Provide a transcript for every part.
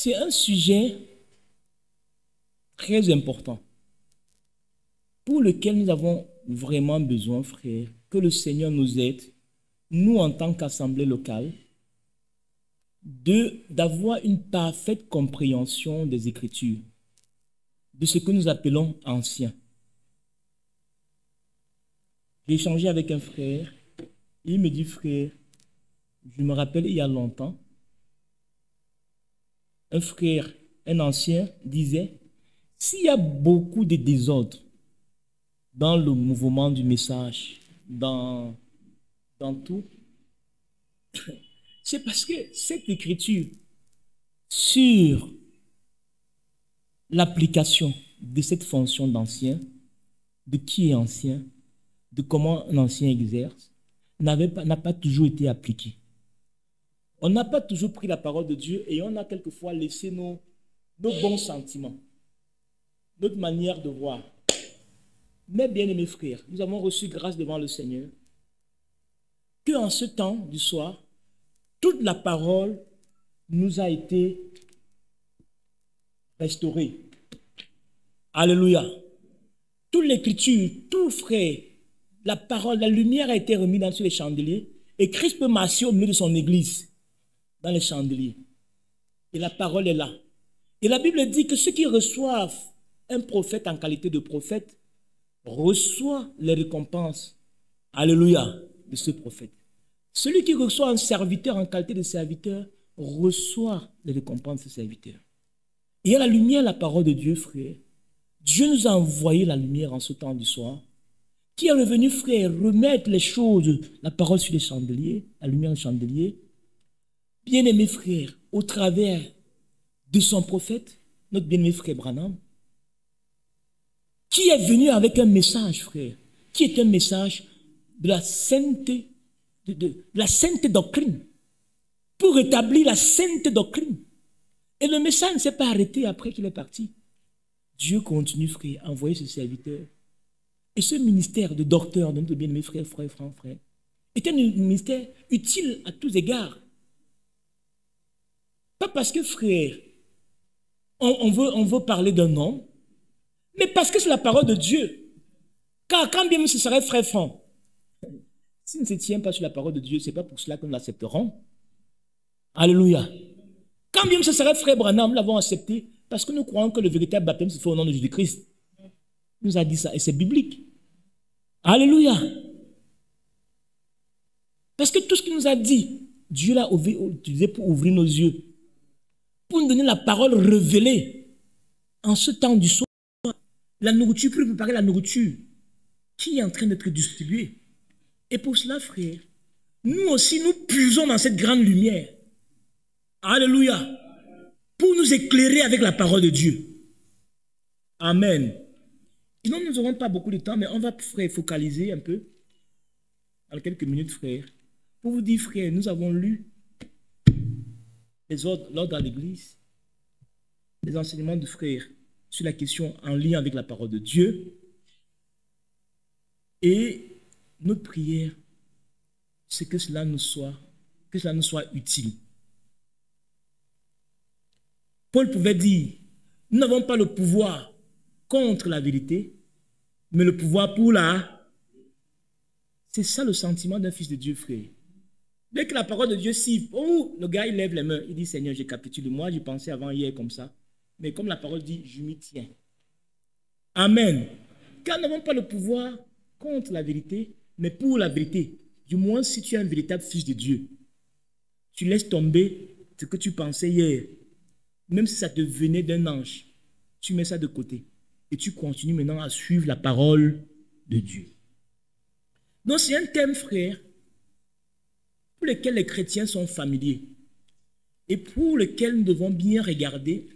C'est un sujet très important pour lequel nous avons vraiment besoin, frères, que le Seigneur nous aide, nous en tant qu'assemblée locale, d'avoir une parfaite compréhension des Écritures, de ce que nous appelons anciens. J'ai échangé avec un frère, il me dit, frère, je me rappelle il y a longtemps, un frère, un ancien, disait, s'il y a beaucoup de désordre dans le mouvement du message, dans tout, c'est parce que cette écriture sur l'application de cette fonction d'ancien, de qui est ancien, de comment un ancien exerce, n'a pas toujours été appliquée. On n'a pas toujours pris la parole de Dieu et on a quelquefois laissé nos bons sentiments, notre manière de voir. Mais bien aimés frères, nous avons reçu grâce devant le Seigneur qu'en ce temps du soir, toute la parole nous a été restaurée. Alléluia. Toute l'écriture, tout frère, la parole, la lumière a été remise dans les chandeliers et Christ peut marcher au milieu de son église dans les chandeliers. Et la parole est là. Et la Bible dit que ceux qui reçoivent un prophète en qualité de prophète reçoivent les récompenses, alléluia, de ce prophète. Celui qui reçoit un serviteur en qualité de serviteur reçoit les récompenses de ce serviteur. Et à la lumière, la parole de Dieu, frère, Dieu nous a envoyé la lumière en ce temps du soir, qui est revenu, frère, remettre les choses, la parole sur les chandeliers, la lumière des chandeliers. Bien-aimé frère, au travers de son prophète, notre bien-aimé frère Branham, qui est venu avec un message, frère, qui est un message de la sainteté, de la sainte doctrine, pour rétablir la sainte doctrine. Et le message ne s'est pas arrêté après qu'il est parti. Dieu continue, frère, à envoyer ce serviteur. Et ce ministère de docteur de notre bien-aimé frère, est un ministère utile à tous égards. Pas parce que, frère, on veut parler d'un homme, mais parce que c'est la parole de Dieu. Car quand bien même ce serait frère franc, s'il ne se tient pas sur la parole de Dieu, ce n'est pas pour cela que nous l'accepterons. Alléluia. Quand bien même ce serait frère Branham, nous l'avons accepté parce que nous croyons que le véritable baptême se fait au nom de Jésus-Christ. Il nous a dit ça et c'est biblique. Alléluia. Parce que tout ce qu'il nous a dit, Dieu l'a utilisé pour ouvrir nos yeux, pour nous donner la parole révélée en ce temps du soir. La nourriture, pour préparer la nourriture qui est en train d'être distribuée. Et pour cela, frère, nous aussi, nous puisons dans cette grande lumière. Alléluia. Pour nous éclairer avec la parole de Dieu. Amen. Sinon, nous n'aurons pas beaucoup de temps, mais on va, frère, focaliser un peu, en quelques minutes, frère, pour vous dire, frère, nous avons lu les ordres dans l'Église, les enseignements du frère sur la question en lien avec la parole de Dieu. Et notre prière, c'est que cela nous soit utile. Paul pouvait dire, nous n'avons pas le pouvoir contre la vérité, mais le pouvoir pour la... C'est ça le sentiment d'un fils de Dieu, frère. Dès que la parole de Dieu siffle, oh, le gars, il lève les mains, il dit, Seigneur, j'ai capitulé. Moi, j'y pensais avant hier comme ça. Mais comme la parole dit, je m'y tiens. Amen. Car nous n'avons pas le pouvoir contre la vérité, mais pour la vérité. Du moins, si tu es un véritable fils de Dieu, tu laisses tomber ce que tu pensais hier. Même si ça te venait d'un ange, tu mets ça de côté. Et tu continues maintenant à suivre la parole de Dieu. Donc, c'est un thème, frère, pour lequel les chrétiens sont familiers et pour lequel nous devons bien regarder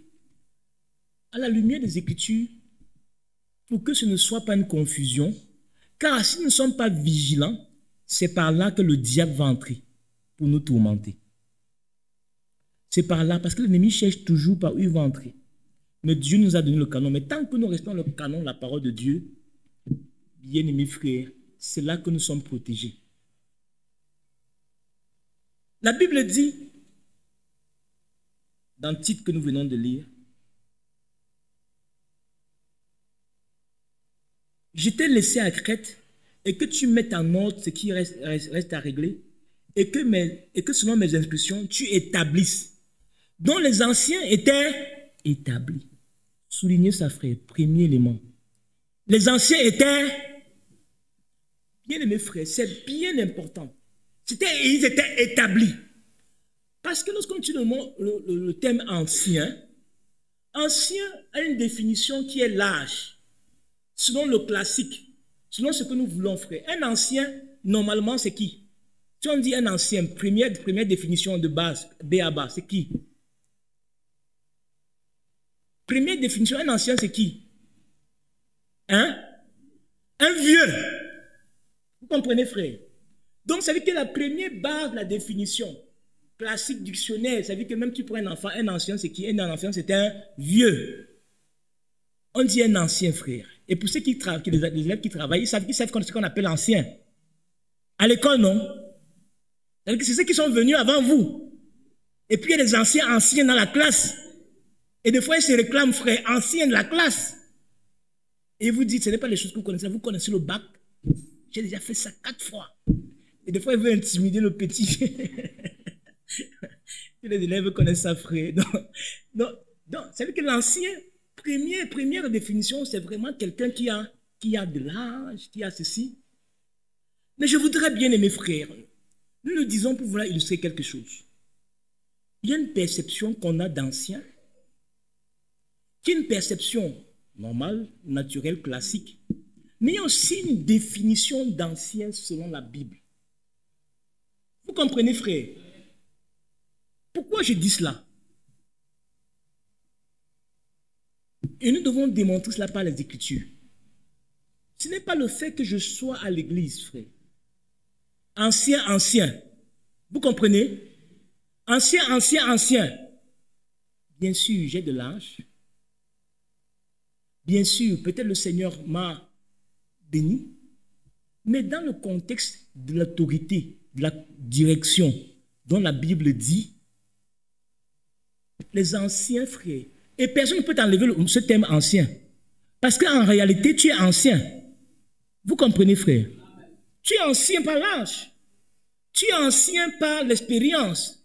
à la lumière des Écritures pour que ce ne soit pas une confusion, car si nous ne sommes pas vigilants, c'est par là que le diable va entrer pour nous tourmenter. C'est par là, parce que l'ennemi cherche toujours par où il va entrer. Mais Dieu nous a donné le canon. Mais tant que nous restons dans le canon, la parole de Dieu, bien-aimés frères, c'est là que nous sommes protégés. La Bible dit dans le titre que nous venons de lire. Je t'ai laissé à Crète et que tu mettes en ordre ce qui reste à régler et que selon mes instructions, tu établisses. Dont les anciens étaient établis. Soulignez ça, frère, premier élément. Les anciens étaient, bien aimés frères, c'est bien important. Ils étaient établis. Parce que lorsqu'on utilise le terme ancien, ancien a une définition qui est large, selon le classique, selon ce que nous voulons, frère. Un ancien, normalement, c'est qui? Si on dit un ancien, première définition de base, B à bas, c'est qui? Première définition, un ancien, c'est qui? Hein? Un vieux. Vous comprenez, frère? Donc, ça veut dire que la première base de la définition classique dictionnaire, ça veut dire que même tu prends un enfant, un ancien, c'est qui? Un ancien, c'est un vieux. On dit un ancien, frère. Et pour ceux qui travaillent, les élèves qui travaillent, ils savent ce qu'on appelle ancien. À l'école, non? C'est ceux qui sont venus avant vous. Et puis, il y a des anciens dans la classe. Et des fois, ils se réclament, frère, anciens de la classe. Et vous dites, ce n'est pas les choses que vous connaissez. Vous connaissez le bac. J'ai déjà fait ça 4 fois. Et des fois, ils veulent intimider le petit. Les élèves connaissent ça, frère. Donc, ça veut dire que l'ancien, première définition, c'est vraiment quelqu'un qui a de l'âge, qui a ceci. Mais je voudrais bien aimer, frère. Nous le disons pour vouloir illustrer quelque chose. Il y a une perception qu'on a d'ancien, qui est une perception normale, naturelle, classique. Mais il y a aussi une définition d'ancien selon la Bible. Vous comprenez, frère? Pourquoi je dis cela? Et nous devons démontrer cela par les Écritures. Ce n'est pas le fait que je sois à l'église, frère. Ancien. Vous comprenez? Ancien. Bien sûr, j'ai de l'âge. Bien sûr, peut-être le Seigneur m'a béni. Mais dans le contexte de l'autorité, de la direction dont la Bible dit, les anciens frères, et personne ne peut t'enlever ce terme ancien. Parce qu'en réalité, tu es ancien. Vous comprenez, frère? Tu es ancien par l'âge. Tu es ancien par l'expérience.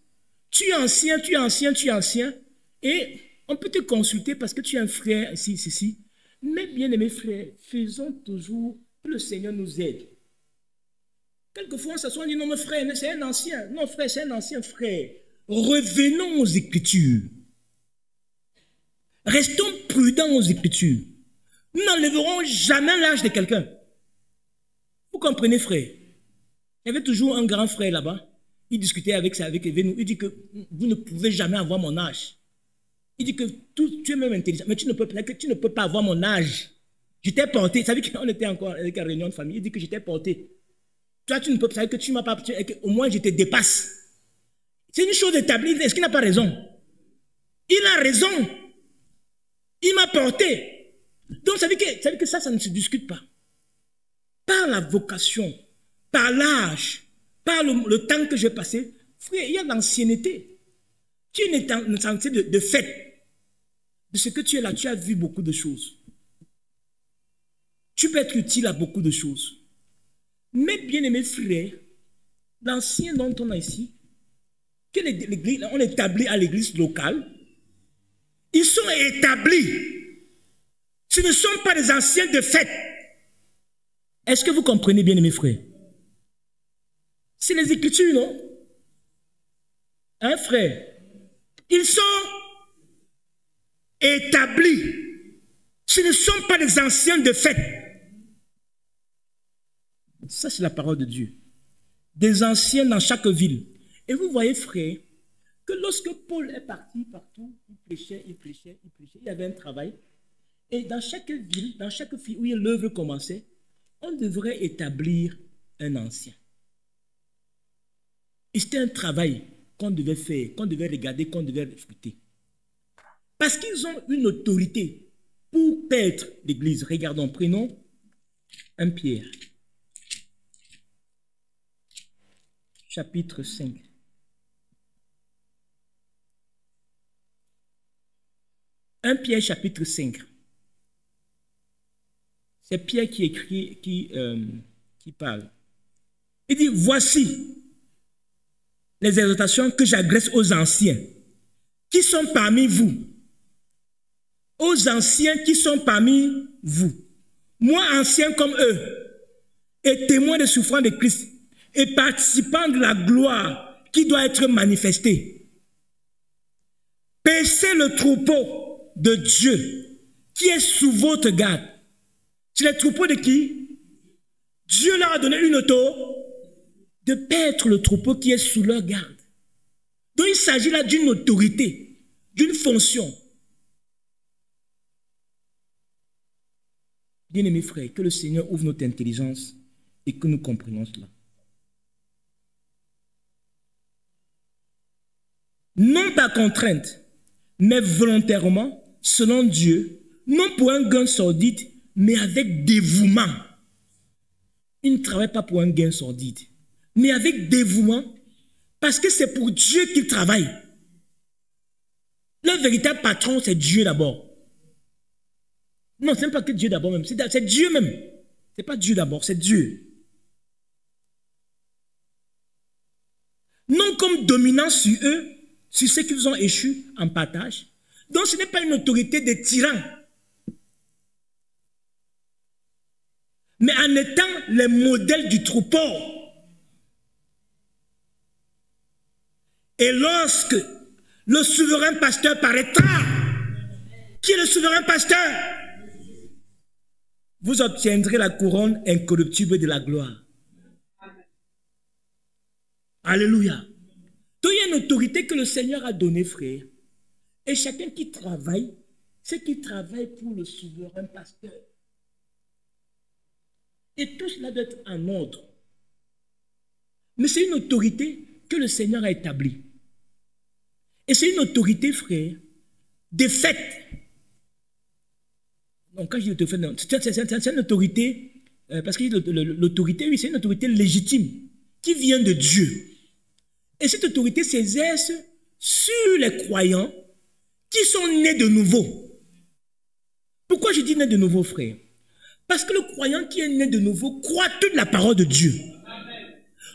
Tu es ancien. Et on peut te consulter parce que tu es un frère, ici. Mais bien aimés frères, faisons toujours que le Seigneur nous aide. Quelquefois, on s'assoit et on dit, non, mon frère, c'est un ancien. Non, frère, c'est un ancien frère. Revenons aux Écritures. Restons prudents aux Écritures. Nous n'enlèverons jamais l'âge de quelqu'un. Vous comprenez, frère? Il y avait toujours un grand frère là-bas. Il discutait avec nous. Il dit que vous ne pouvez jamais avoir mon âge. Il dit que tu es même intelligent, mais tu ne peux pas avoir mon âge. Je t'ai porté. Vous savez qu'on était encore avec une réunion de famille. Il dit que je t'ai porté. Toi, tu ne peux pas, que tu m'as pas, au moins je te dépasse. C'est une chose établie. Est-ce qu'il n'a pas raison? Il a raison. Il m'a porté. Donc, ça veut dire que ça ne se discute pas. Par la vocation, par l'âge, par le temps que j'ai passé, frère, il y a l'ancienneté. Tu es une ancienneté de fait. De ce que tu es là, tu as vu beaucoup de choses. Tu peux être utile à beaucoup de choses. Mais bien aimés frères, l'ancien dont on a ici, que on établit à l'église locale, ils sont établis. Ce ne sont pas des anciens de fait. Est-ce que vous comprenez bien, mes frères? C'est les Écritures, non? Hein, frère? Ils sont établis. Ce ne sont pas des anciens de fait. Ça, c'est la parole de Dieu. Des anciens dans chaque ville. Et vous voyez, frère, que lorsque Paul est parti partout, il prêchait. Il y avait un travail. Et dans chaque ville, dans chaque ville où l'œuvre commençait, on devrait établir un ancien. Et c'était un travail qu'on devait faire, qu'on devait regarder, qu'on devait respecter. Parce qu'ils ont une autorité pour paître l'église. Regardons, prenons 1 Pierre, chapitre 5. 1 Pierre chapitre 5. C'est Pierre qui écrit, qui parle. Il dit, voici les exhortations que j'adresse aux anciens qui sont parmi vous. Aux anciens qui sont parmi vous. Moi, ancien comme eux, et témoin des souffrances de Christ, et participant de la gloire qui doit être manifestée. Paissez le troupeau de Dieu qui est sous votre garde. C'est le troupeau de qui? Dieu leur a donné une auto de paître le troupeau qui est sous leur garde. Donc il s'agit là d'une autorité, d'une fonction. Bien-aimés frères, que le Seigneur ouvre notre intelligence et que nous comprenions cela. Non par contrainte, mais volontairement, selon Dieu, non pour un gain sordide, mais avec dévouement. Il ne travaille pas pour un gain sordide, mais avec dévouement, parce que c'est pour Dieu qu'il travaille. Le véritable patron, c'est Dieu d'abord. Non, ce n'est pas que Dieu d'abord même, c'est Dieu même. Ce n'est pas Dieu d'abord, c'est Dieu. Non comme dominant sur eux, sur ceux qui vous ont échu en partage. Donc ce n'est pas une autorité de tyran. Mais en étant les modèles du troupeau. Et lorsque le souverain pasteur paraîtra, qui est le souverain pasteur? Vous obtiendrez la couronne incorruptible de la gloire. Alléluia. Donc il y a une autorité que le Seigneur a donnée, frère. Et chacun qui travaille, c'est qui travaille pour le souverain pasteur. Et tout cela doit être en ordre. Mais c'est une autorité que le Seigneur a établie. Et c'est une autorité, frère, de fait. Donc quand je dis autorité, c'est une autorité, parce que l'autorité, oui, c'est une autorité légitime qui vient de Dieu. Et cette autorité s'exerce sur les croyants qui sont nés de nouveau. Pourquoi je dis nés de nouveau, frère? Parce que le croyant qui est né de nouveau croit toute la parole de Dieu.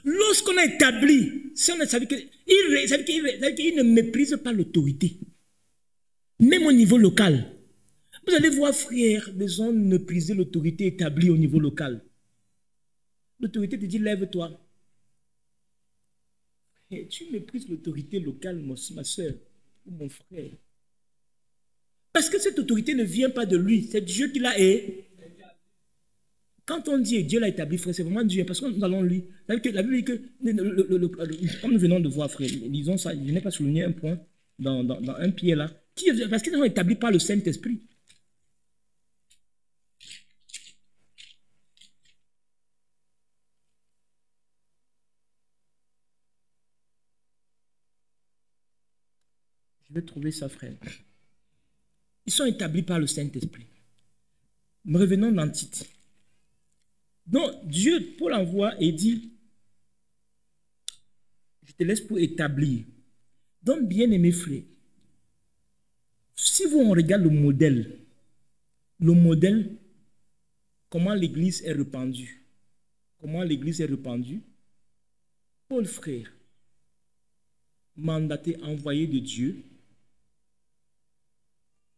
Lorsqu'on a établi, ça veut dire qu'il ne méprise pas l'autorité. Même au niveau local. Vous allez voir, frère, les gens mépriser l'autorité établie au niveau local. L'autorité te dit, lève-toi. Et tu méprises l'autorité locale, ma soeur ou mon frère. Parce que cette autorité ne vient pas de lui, c'est Dieu qui l'a établi. Quand on dit Dieu l'a établi, frère, c'est vraiment Dieu, parce que nous allons lire. La Bible dit que, comme nous venons de voir, frère, lisons ça, je n'ai pas souligné un point dans un pied là, parce qu'ils sont établis par le Saint-Esprit. Je vais trouver ça, frère. Ils sont établis par le Saint-Esprit. Mais revenons dans Tite. Donc, Dieu, Paul envoie et dit, je te laisse pour établir. Donc, bien aimé frère, si on regarde le modèle, comment l'Église est répandue. Comment l'Église est répandue? Paul, frère, mandaté, envoyé de Dieu,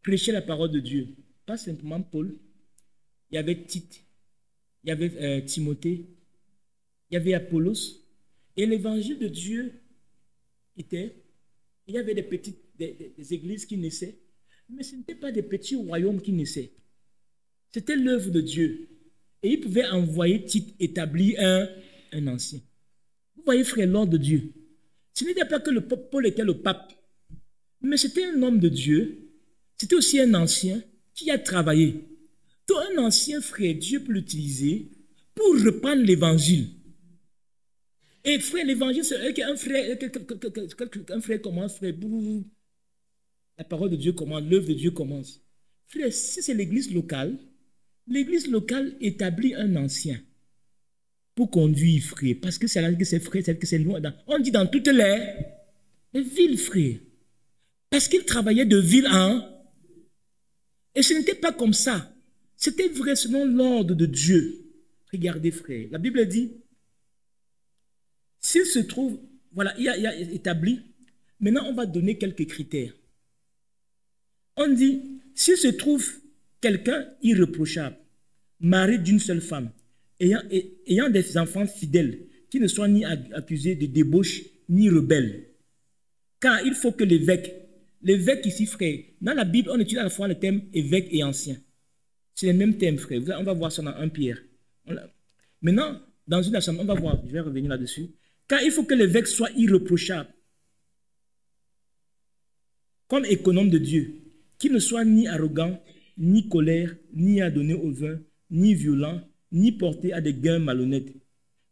prêcher la parole de Dieu. Pas simplement Paul, il y avait Tite. Il y avait Timothée, il y avait Apollos, et l'évangile de Dieu était, il y avait des églises qui naissaient, mais ce n'étaient pas des petits royaumes qui naissaient. C'était l'œuvre de Dieu. Et il pouvait envoyer Tite établir un ancien. Vous voyez, frère, l'ordre de Dieu. Ce n'était pas que Paul était le pape, mais c'était un homme de Dieu, c'était aussi un ancien qui a travaillé. Donc, un ancien frère, Dieu peut l'utiliser pour reprendre l'évangile. Et frère, l'évangile, c'est qu'un frère commence, frère, la parole de Dieu commence, l'œuvre de Dieu commence. Frère, si c'est l'église locale établit un ancien pour conduire, frère, parce que c'est là que c'est frère, c'est que c'est loin. On dit dans toutes les villes, frère, parce qu'il travaillait de ville en Et ce n'était pas comme ça. C'était vrai selon l'ordre de Dieu. Regardez, frère, la Bible dit, s'il se trouve, voilà, il y a établi, maintenant on va donner quelques critères. On dit, s'il se trouve quelqu'un irréprochable, marié d'une seule femme, ayant des enfants fidèles, qui ne soient ni accusés de débauche, ni rebelles. Car il faut que l'évêque ici, frère, dans la Bible, on utilise à la fois le terme évêque et ancien. C'est le même thème, frère. On va voir ça dans 1 Pierre. Maintenant, dans une assemblée, on va voir, je vais revenir là-dessus. Car il faut que l'évêque soit irréprochable, comme économe de Dieu, qui ne soit ni arrogant, ni colère, ni adonné au vin, ni violent, ni porté à des gains malhonnêtes,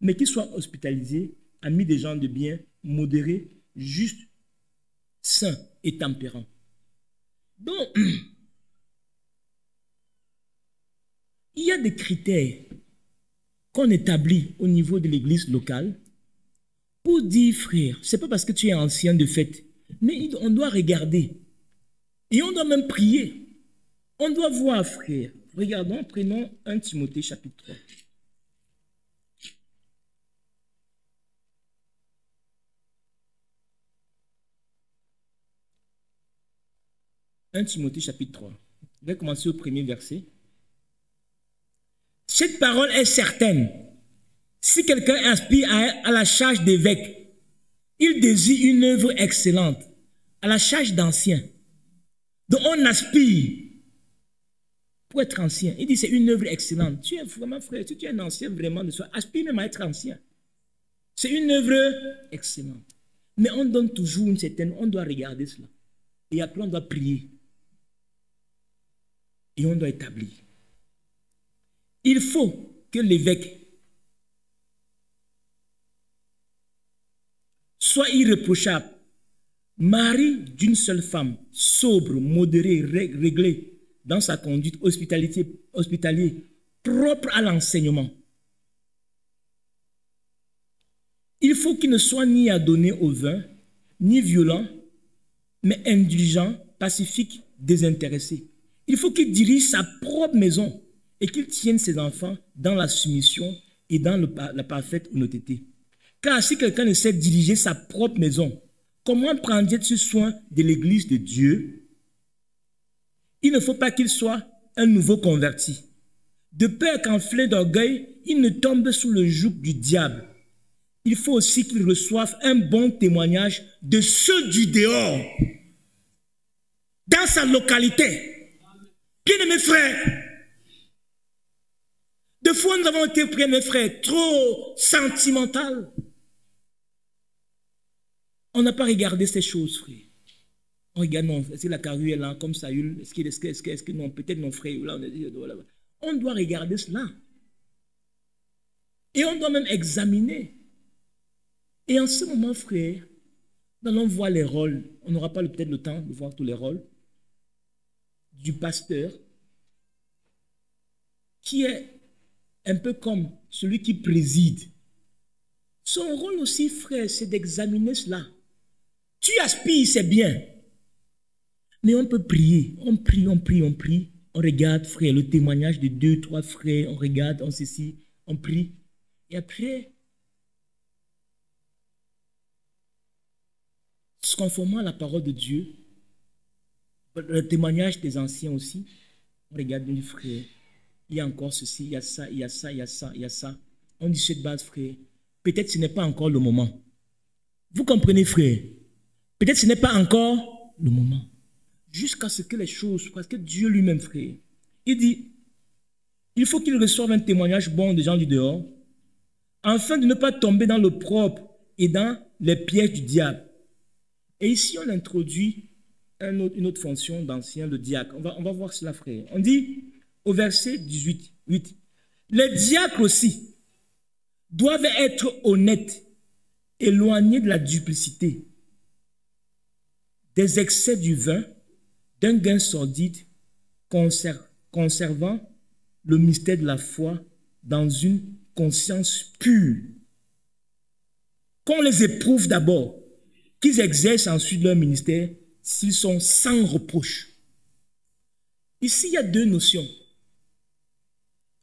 mais qui soit hospitalisé, ami des gens de bien, modéré, juste, saint et tempérant. Donc, il y a des critères qu'on établit au niveau de l'église locale pour dire, frère, ce n'est pas parce que tu es ancien de fait, mais on doit regarder et on doit même prier. On doit voir, frère. Regardons, prenons 1 Timothée chapitre 3. 1 Timothée chapitre 3. Je vais commencer au premier verset. Cette parole est certaine. Si quelqu'un aspire à la charge d'évêque, il désire une œuvre excellente, à la charge d'ancien. Donc on aspire pour être ancien. Il dit c'est une œuvre excellente. Tu es vraiment frère, si tu es un ancien vraiment de soi, aspire même à être ancien. C'est une œuvre excellente. Mais on donne toujours une certaine, on doit regarder cela. Et après on doit prier. Et on doit établir. Il faut que l'évêque soit irréprochable, mari d'une seule femme, sobre, modéré, réglé dans sa conduite, hospitalier, propre à l'enseignement. Il faut qu'il ne soit ni adonné au vin, ni violent, mais indulgent, pacifique, désintéressé. Il faut qu'il dirige sa propre maison et qu'il tienne ses enfants dans la soumission et dans la parfaite honnêteté. Car si quelqu'un ne sait diriger sa propre maison, comment prendre-t-il soin de l'église de Dieu? Il ne faut pas qu'il soit un nouveau converti. De peur qu'enflé d'orgueil, il ne tombe sous le joug du diable. Il faut aussi qu'il reçoive un bon témoignage de ceux du dehors, dans sa localité. Bien-aimés frères, des fois nous avons été, bien-aimés frères, trop sentimental. On n'a pas regardé ces choses, frère. On regarde, non, est-ce que la carrure est là, comme Saül, est-ce que non, peut-être non, frère, là, on doit regarder cela. Et on doit même examiner. Et en ce moment, frère, nous allons voir les rôles. On n'aura pas peut-être le temps de voir tous les rôles du pasteur, qui est un peu comme celui qui préside. Son rôle aussi, frère, c'est d'examiner cela. Tu aspires, c'est bien. Mais on peut prier. On prie, on prie, on prie. On regarde, frère, le témoignage de 2, 3 frères. On regarde, on ceci, on prie. Et après, se conformant à la parole de Dieu, le témoignage des anciens aussi, on regarde du frère. Il y a encore ceci, il y a ça, il y a ça, il y a ça, il y a ça. On dit cette base, frère. Peut-être ce n'est pas encore le moment. Vous comprenez, frère? Peut-être ce n'est pas encore le moment. Jusqu'à ce que les choses, parce que Dieu lui-même, frère, il dit, il faut qu'il reçoive un témoignage bon des gens du dehors, afin de ne pas tomber dans le propre et dans les pièges du diable. Et ici, on introduit une autre fonction d'ancien, le diacre. On va voir cela, frère. On dit, au verset 18, 8, les diacres aussi doivent être honnêtes, éloignés de la duplicité, des excès du vin, d'un gain sordide, conservant le mystère de la foi dans une conscience pure. Qu'on les éprouve d'abord, qu'ils exercent ensuite leur ministère s'ils sont sans reproche. Ici, il y a deux notions.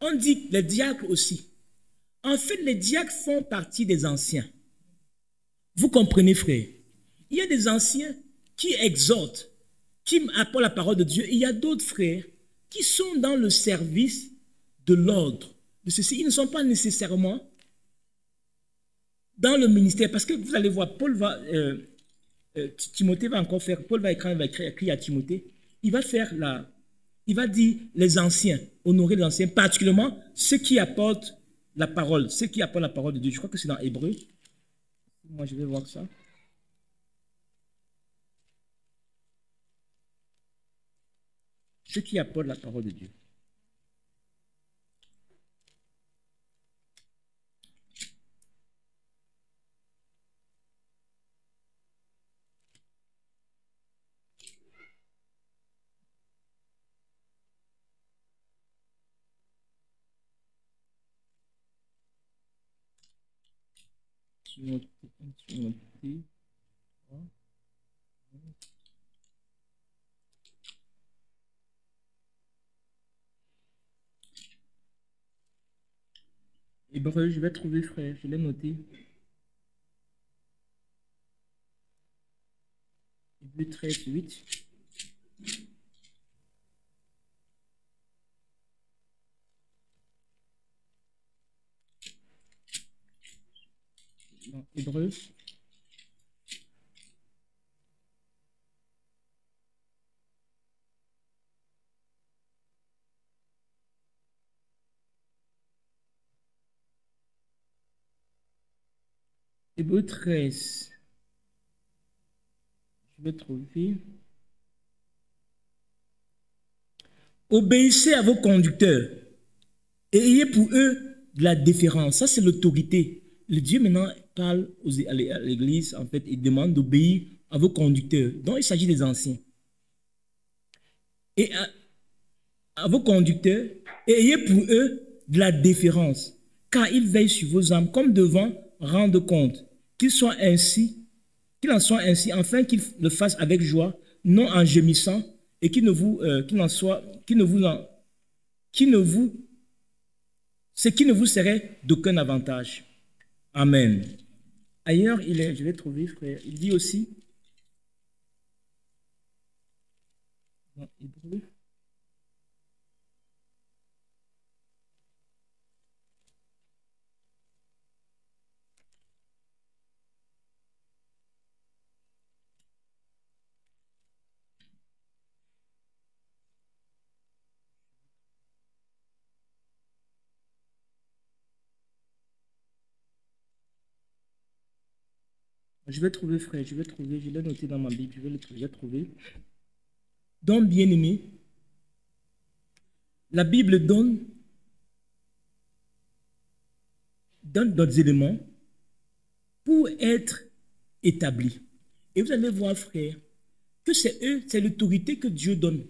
On dit les diacres aussi. En fait, les diacres font partie des anciens. Vous comprenez, frère? Il y a des anciens qui exhortent, qui apportent la parole de Dieu. Et il y a d'autres frères qui sont dans le service de l'ordre. De ceci, ils ne sont pas nécessairement dans le ministère. Parce que vous allez voir, Timothée va encore faire, Paul va écrire à Timothée, il va dire les anciens, honorer les anciens, particulièrement ceux qui apportent la parole, ceux qui apportent la parole de Dieu. Je crois que c'est dans Hébreu. Moi, je vais voir ça. Ceux qui apportent la parole de Dieu. Timothée. Hébreu, je vais trouver, frère, je l'ai noté. Hébreu 13, 8. Non, Hébreu. Hébreu 13. Je vais trouver. Obéissez à vos conducteurs et ayez pour eux de la déférence. Ça, c'est l'autorité. Le Dieu maintenant parle à l'église, en fait, il demande d'obéir à vos conducteurs. Donc, il s'agit des anciens. Et à vos conducteurs et ayez pour eux de la déférence, car ils veillent sur vos âmes comme devant rendre compte, qu'il en soit ainsi, afin qu'ils le fassent avec joie, non en gémissant, et ce qui ne vous serait d'aucun avantage. Amen. Ailleurs, je vais trouver, frère, il dit aussi, dans Hébreu, je vais trouver, frère, je l'ai noté dans ma Bible, je vais trouver. Donc, bien-aimé, la Bible donne d'autres éléments pour être établi. Et vous allez voir, frère, que c'est l'autorité que Dieu donne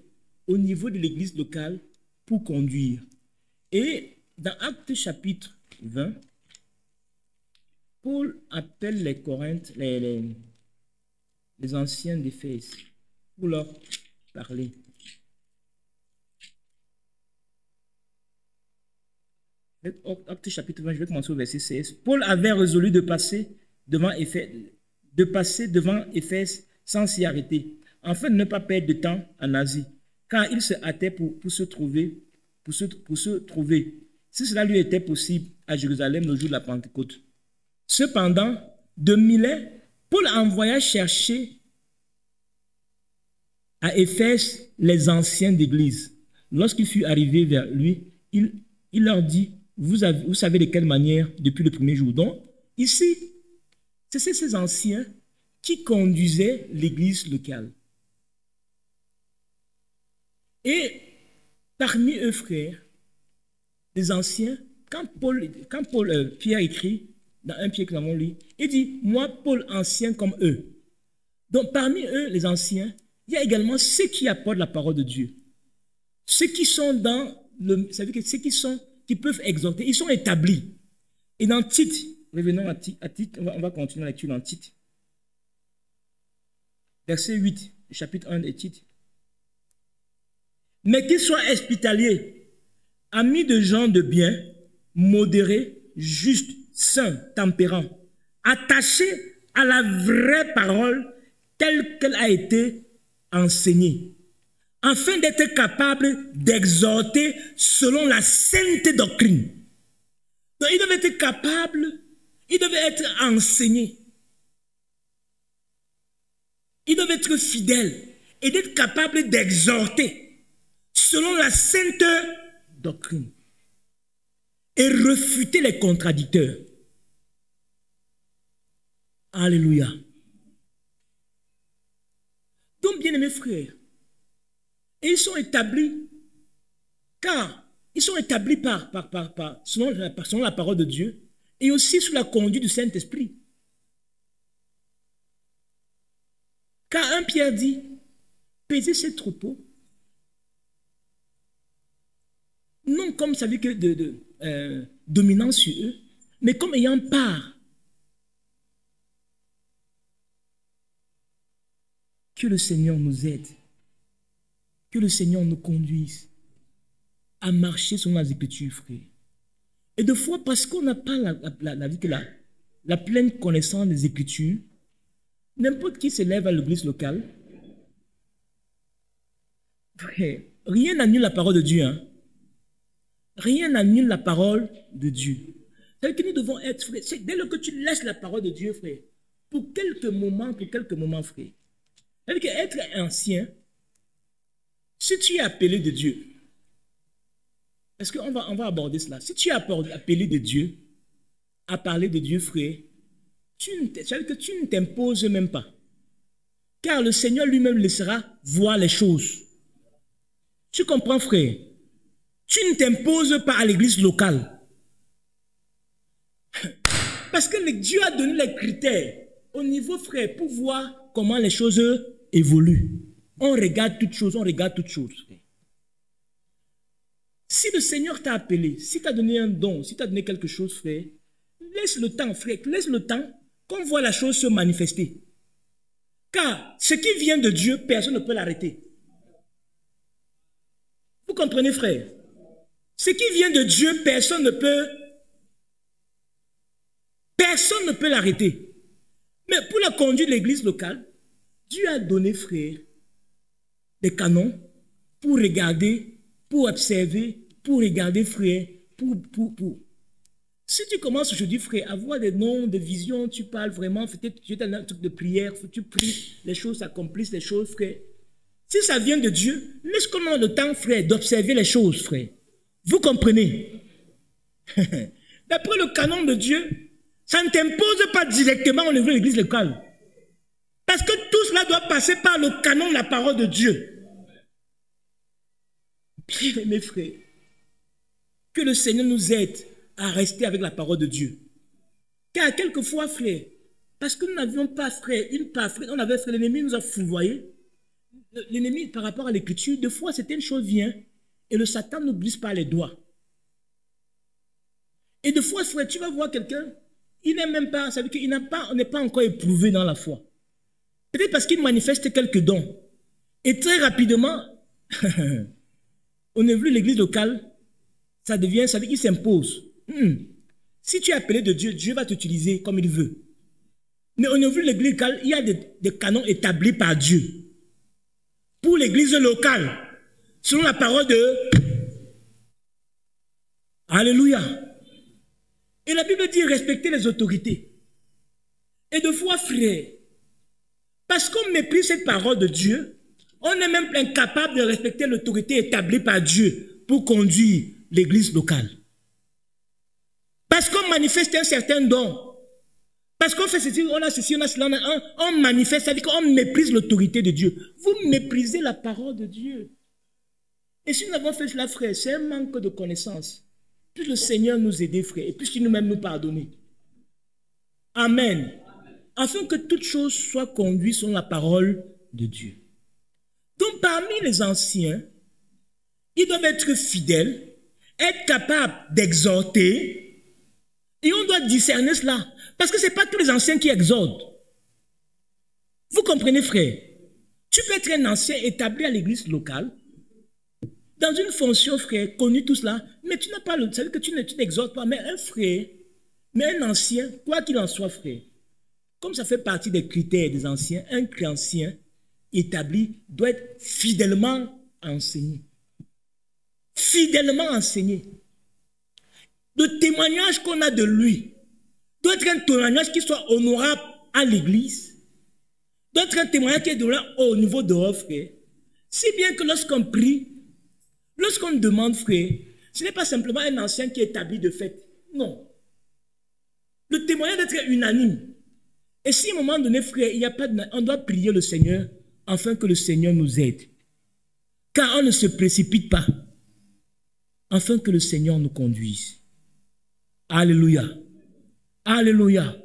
au niveau de l'église locale pour conduire. Et dans Actes chapitre 20, Paul appelle les Corinthes, les anciens d'Éphèse, pour leur parler. Actes chapitre 20, je vais commencer au verset 16. Paul avait résolu de passer devant Éphèse sans s'y arrêter, afin de ne pas perdre de temps en Asie, car il se hâtait pour se trouver, si cela lui était possible, à Jérusalem le jour de la Pentecôte. Cependant, de Milet, Paul envoya chercher à Éphèse les anciens d'église. Lorsqu'il fut arrivé vers lui, il leur dit, vous savez de quelle manière depuis le premier jour. Donc, ici, c'est ces anciens qui conduisaient l'église locale. Et parmi eux, frères, les anciens, quand Pierre écrit dans 1 Pierre que nous avons lu, il dit, moi, Paul, ancien comme eux. Donc, parmi eux, les anciens, il y a également ceux qui apportent la parole de Dieu. Ceux qui sont ça veut dire que ceux qui peuvent exhorter, ils sont établis. Et dans Tite, revenons à Tite, on va continuer la lecture dans Tite. Verset 8, chapitre 1 de Tite. mais qu'il soit hospitalier, ami de gens de bien, modéré, juste, saint, tempérant, attaché à la vraie parole telle qu'elle a été enseignée, afin d'être capable d'exhorter selon la sainte doctrine. Donc, il devait être capable, il devait être enseigné. Il devait être fidèle et d'être capable d'exhorter selon la sainte doctrine et refuter les contradicteurs. Alléluia. Donc, bien-aimés frères, et ils sont établis, car ils sont établis selon la parole de Dieu et aussi sous la conduite du Saint-Esprit. Car 1 Pierre dit, pesez ces troupeaux, non comme ça veut que dominant sur eux, mais comme ayant part. Que le Seigneur nous aide, que le Seigneur nous conduise à marcher selon les Écritures, frère. Et de fois, parce qu'on n'a pas la pleine connaissance des Écritures, n'importe qui se lève à l'église locale, frère, rien n'annule la parole de Dieu. Hein? Rien n'annule la parole de Dieu. C'est-à-dire que nous devons être, frère, dès lors que tu laisses la parole de Dieu, frère, pour quelques moments, frère. C'est-à-dire qu'être ancien, si tu es appelé de Dieu, est-ce qu'on va aborder cela? Si tu es appelé de Dieu, à parler de Dieu, frère, c'est-à-dire que tu ne t'imposes même pas. Car le Seigneur lui-même laissera voir les choses. Tu comprends, frère? Tu ne t'imposes pas à l'église locale. Parce que Dieu a donné les critères au niveau, frère, pour voir comment les choses évoluent. On regarde toutes choses, frère. Si le Seigneur t'a appelé, si tu as donné un don, si tu as donné quelque chose, frère, laisse le temps, frère, laisse le temps qu'on voit la chose se manifester. Car ce qui vient de Dieu, personne ne peut l'arrêter. Vous comprenez, frère? Ce qui vient de Dieu, personne ne peut l'arrêter. Mais pour la conduite de l'église locale, Dieu a donné, frère, des canons pour regarder, pour observer, pour regarder, frère, pour. Si tu commences aujourd'hui, frère, à voir des noms, des visions, tu parles vraiment, peut-être tu es un truc de prière, tu pries, les choses s'accomplissent, les choses, frère. Si ça vient de Dieu, laisse qu'on ait le temps, frère, d'observer les choses, frère. Vous comprenez? D'après le canon de Dieu, ça ne t'impose pas directement au niveau de l'église locale. Parce que tout cela doit passer par le canon de la parole de Dieu. Bien, mes frères, que le Seigneur nous aide à rester avec la parole de Dieu. Car quelquefois, frère, parce que nous n'avions pas, frère, on avait, frère, l'ennemi nous a fourvoyés. L'ennemi, par rapport à l'écriture, des fois, certaines choses viennent et le Satan nous glisse par les doigts. Et des fois, frère, tu vas voir quelqu'un, il n'est même pas, ça veut dire qu'il on n'est pas encore éprouvé dans la foi. Peut-être parce qu'il manifeste quelques dons. Et très rapidement, au niveau de l'église locale, ça veut dire qu'il s'impose. Si tu es appelé de Dieu, Dieu va t'utiliser comme il veut. Mais au niveau de l'église locale, il y a des canons établis par Dieu. Pour l'église locale, selon la parole de... Alléluia. Et la Bible dit respecter les autorités. Et de fois, frère, parce qu'on méprise cette parole de Dieu, on est même incapable de respecter l'autorité établie par Dieu pour conduire l'église locale. Parce qu'on manifeste un certain don. Parce qu'on fait ceci, on a ceci, on a cela, on manifeste, c'est-à-dire qu'on méprise l'autorité de Dieu. Vous méprisez la parole de Dieu. Et si nous avons fait cela, frère, c'est un manque de connaissance. Puisse le Seigneur nous aider, frère, et puisse nous-mêmes nous pardonner. Amen. Afin que toute chose soit conduite selon la parole de Dieu. Donc, parmi les anciens, ils doivent être fidèles, être capables d'exhorter, et on doit discerner cela. Parce que ce n'est pas tous les anciens qui exhortent. Vous comprenez, frère? Tu peux être un ancien établi à l'église locale, dans une fonction, frère, connue tout cela, mais tu n'as pas le... Ça veut dire que tu n'exhortes pas, mais un frère, mais un ancien, quoi qu'il en soit, frère, comme ça fait partie des critères des anciens, un ancien établi doit être fidèlement enseigné. Fidèlement enseigné. Le témoignage qu'on a de lui doit être un témoignage qui soit honorable à l'Église, doit être un témoignage qui est honorable au niveau de vos frères. Si bien que lorsqu'on prie, lorsqu'on demande, frère, ce n'est pas simplement un ancien qui est établi de fait. Non. Le témoignage doit être unanime. Et si à un moment donné, frère, il n'y a pas de... On doit prier le Seigneur afin que le Seigneur nous aide. Car on ne se précipite pas afin que le Seigneur nous conduise. Alléluia. Alléluia.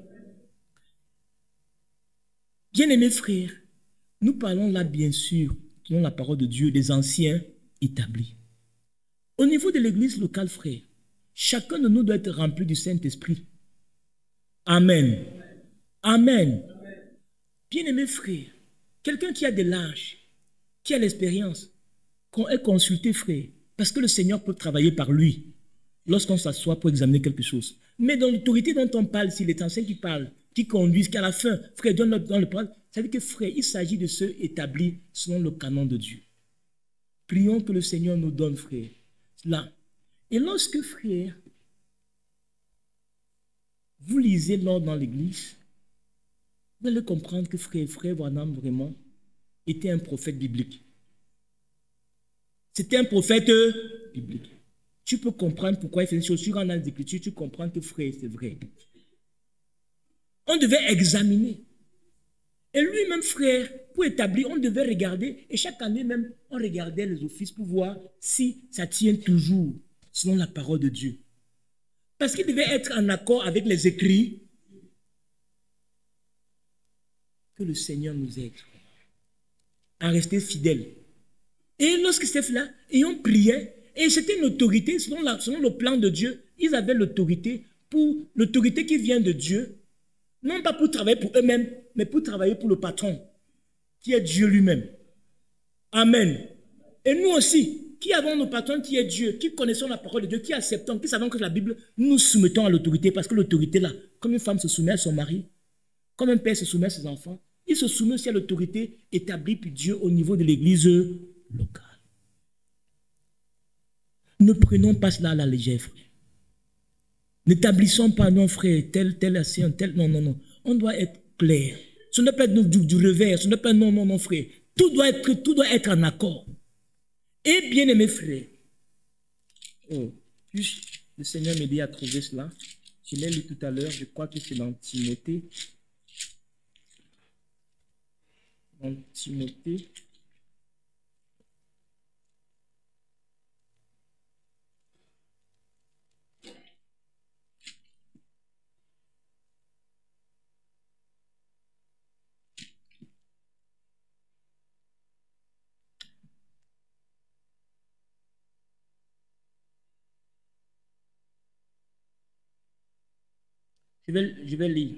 Bien-aimés frères, nous parlons là bien sûr, selon la parole de Dieu, des anciens établis. Au niveau de l'église locale, frère, chacun de nous doit être rempli du Saint-Esprit. Amen. Amen. Bien-aimés frères, quelqu'un qui a de l'âge, qui a l'expérience, qu'on ait consulté, frère, parce que le Seigneur peut travailler par lui lorsqu'on s'assoit pour examiner quelque chose. Mais dans l'autorité dont on parle, si les anciens qui parlent, qui conduisent, qu'à la fin, frère, dans le parole, ça veut dire que, frère, il s'agit de ceux établis selon le canon de Dieu. Prions que le Seigneur nous donne, frère, cela. Et lorsque, frère, vous lisez l'ordre dans l'église, vous allez comprendre que frère Branham, vraiment, était un prophète biblique. C'était un prophète biblique. Tu peux comprendre pourquoi il faisait des choses. Sur un an d'écriture, tu comprends que frère, c'est vrai. On devait examiner. Et lui-même, frère, pour établir, on devait regarder. Et chaque année même, on regardait les offices pour voir si ça tient toujours selon la parole de Dieu. Parce qu'il devait être en accord avec les écrits. Que le Seigneur nous aide à rester fidèles. Et lorsque c'était fait là, et on priait, et c'était une autorité, selon le plan de Dieu, ils avaient l'autorité qui vient de Dieu, non pas pour travailler pour eux-mêmes, mais pour travailler pour le patron, qui est Dieu lui-même. Amen. Et nous aussi, qui avons nos patrons qui est Dieu, qui connaissons la parole de Dieu, qui acceptons, qui savons que la Bible, nous nous soumettons à l'autorité, parce que l'autorité là, comme une femme se soumet à son mari, comme un père se soumet à ses enfants, il se soumet aussi à l'autorité établie par Dieu au niveau de l'église locale. Ne prenons pas cela à la légère, frère. N'établissons pas, non, frère, tel ancien, tel, non. On doit être clair. Ce n'est pas du revers, ce n'est pas non, frère. Tout doit être en accord. Et bien aimé, frère, puis le Seigneur m'aide à trouver cela. Je l'ai lu tout à l'heure, je crois que c'est dans Timothée. Dans Timothée. Je vais lire.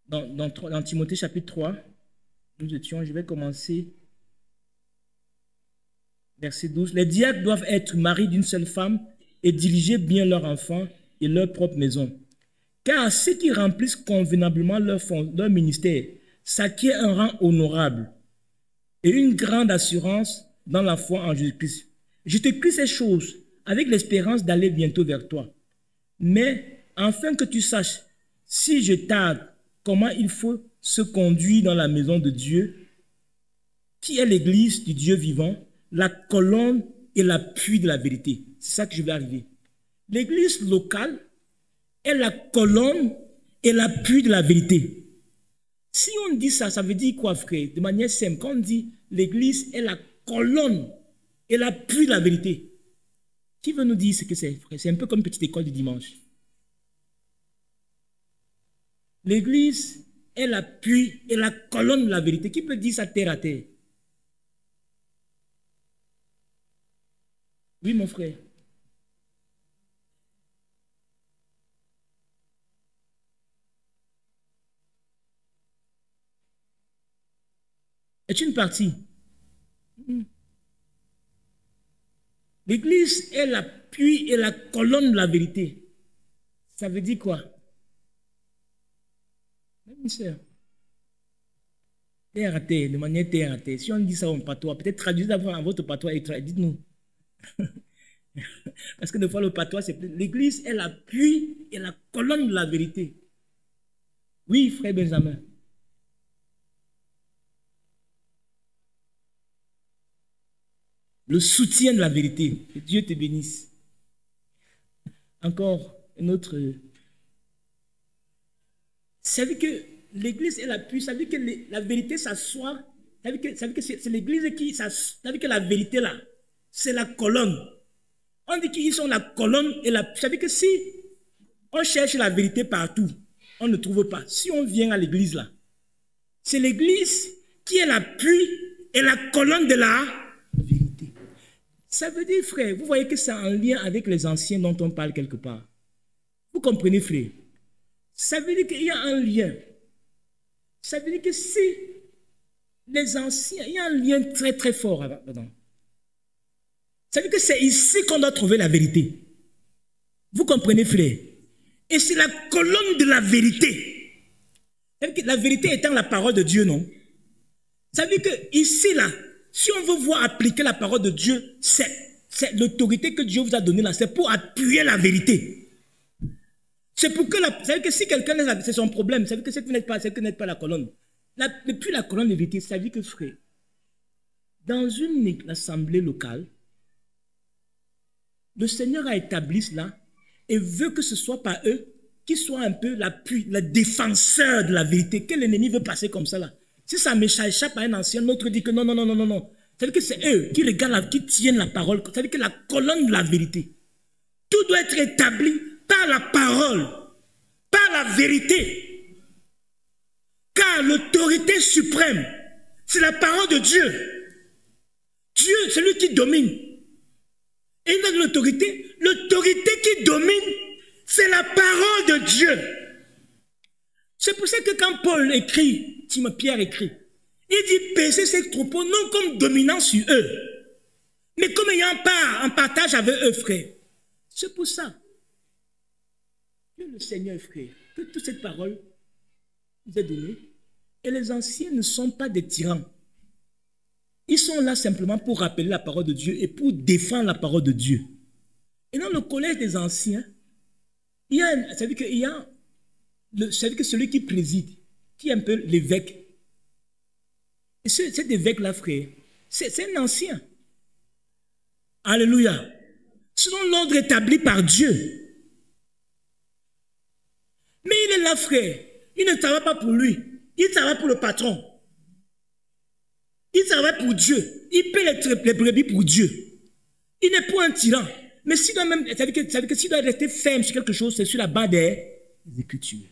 Dans Timothée chapitre 3, je vais commencer verset 12. Les diacres doivent être maris d'une seule femme et diriger bien leurs enfants et leur propre maison. Car à ceux qui remplissent convenablement leur ministère s'acquiert un rang honorable et une grande assurance dans la foi en Jésus-Christ. Je t'écris ces choses avec l'espérance d'aller bientôt vers toi. Mais afin que tu saches, si je tarde, comment il faut se conduire dans la maison de Dieu, qui est l'église du Dieu vivant, la colonne et l'appui de la vérité. C'est ça que je vais arriver. L'église locale est la colonne et l'appui de la vérité. Si on dit ça, ça veut dire quoi, frère? De manière simple, quand on dit l'église est la colonne et l'appui de la vérité, qui veut nous dire ce que c'est, frère? C'est un peu comme une petite école du dimanche. L'église est l'appui et la colonne de la vérité. Qui peut dire ça terre à terre? Oui, mon frère. est une partie. L'église est l'appui et la colonne de la vérité. Ça veut dire quoi? Mes sœurs, terre à terre, de manière terre à terre. Si on dit ça en patois, peut-être traduisez d'abord en votre patois et dites-nous. Parce que des fois, le patois, c'est l'église est l'appui et la colonne de la vérité. Oui, frère Benjamin. Le soutien de la vérité. Que Dieu te bénisse. Encore un autre. Ça veut dire que l'église est l'appui, ça veut dire que la vérité s'assoit. Ça veut dire que c'est l'église qui s'assoit. Ça veut dire que la vérité là, c'est la colonne. On dit qu'ils sont la colonne et la. Ça veut dire que si on cherche la vérité partout, on ne trouve pas. Si on vient à l'église là, c'est l'église qui est l'appui et la colonne de la vérité. Ça veut dire, frère, vous voyez que c'est en lien avec les anciens dont on parle quelque part. Vous comprenez, frère? Ça veut dire qu'il y a un lien. Ça veut dire que si les anciens, il y a un lien très très fort là-dedans. Ça veut dire que c'est ici qu'on doit trouver la vérité. Vous comprenez, frère? Et c'est la colonne de la vérité. Ça veut dire que la vérité étant la parole de Dieu, non? Ça veut dire que ici, là, si on veut voir appliquer la parole de Dieu, c'est l'autorité que Dieu vous a donnée là, c'est pour appuyer la vérité. C'est pour que ça veut dire que si quelqu'un est, c'est son problème, ça veut dire que c'est que n'êtes pas la colonne. Depuis la colonne de vérité, ça veut dire que, frère, dans une assemblée locale, le Seigneur a établi cela et veut que ce soit pas eux qui soient un peu l'appui, le défenseur de la vérité, que l'ennemi veut passer comme ça là. Si ça m'échappe à un ancien, l'autre dit que non. C'est-à-dire que c'est eux qui regardent, qui tiennent la parole. C'est-à-dire que la colonne de la vérité. Tout doit être établi par la parole, par la vérité. Car l'autorité suprême, c'est la parole de Dieu. Dieu, c'est lui qui domine. Et il donne l'autorité. L'autorité qui domine, c'est la parole de Dieu. C'est pour ça que quand Paul écrit, Pierre écrit, il dit paisser ces troupeaux non comme dominant sur eux, mais comme ayant part, en partage avec eux, frère. C'est pour ça que le Seigneur, frère, que toute cette parole nous est donnée. Et les anciens ne sont pas des tyrans. Ils sont là simplement pour rappeler la parole de Dieu et pour défendre la parole de Dieu. Et dans le collège des anciens, ça veut dire qu'il y a ça veut dire que celui qui préside, qui est un peu l'évêque, et cet évêque-là, frère, c'est un ancien. Alléluia. Selon l'ordre établi par Dieu. Mais il est là, frère. Il ne travaille pas pour lui. Il travaille pour le patron. Il travaille pour Dieu. Il paie les brebis pour Dieu. Il n'est pas un tyran. Mais s'il doit même, ça veut dire que s'il doit rester ferme sur quelque chose, c'est sur la base des Écritures.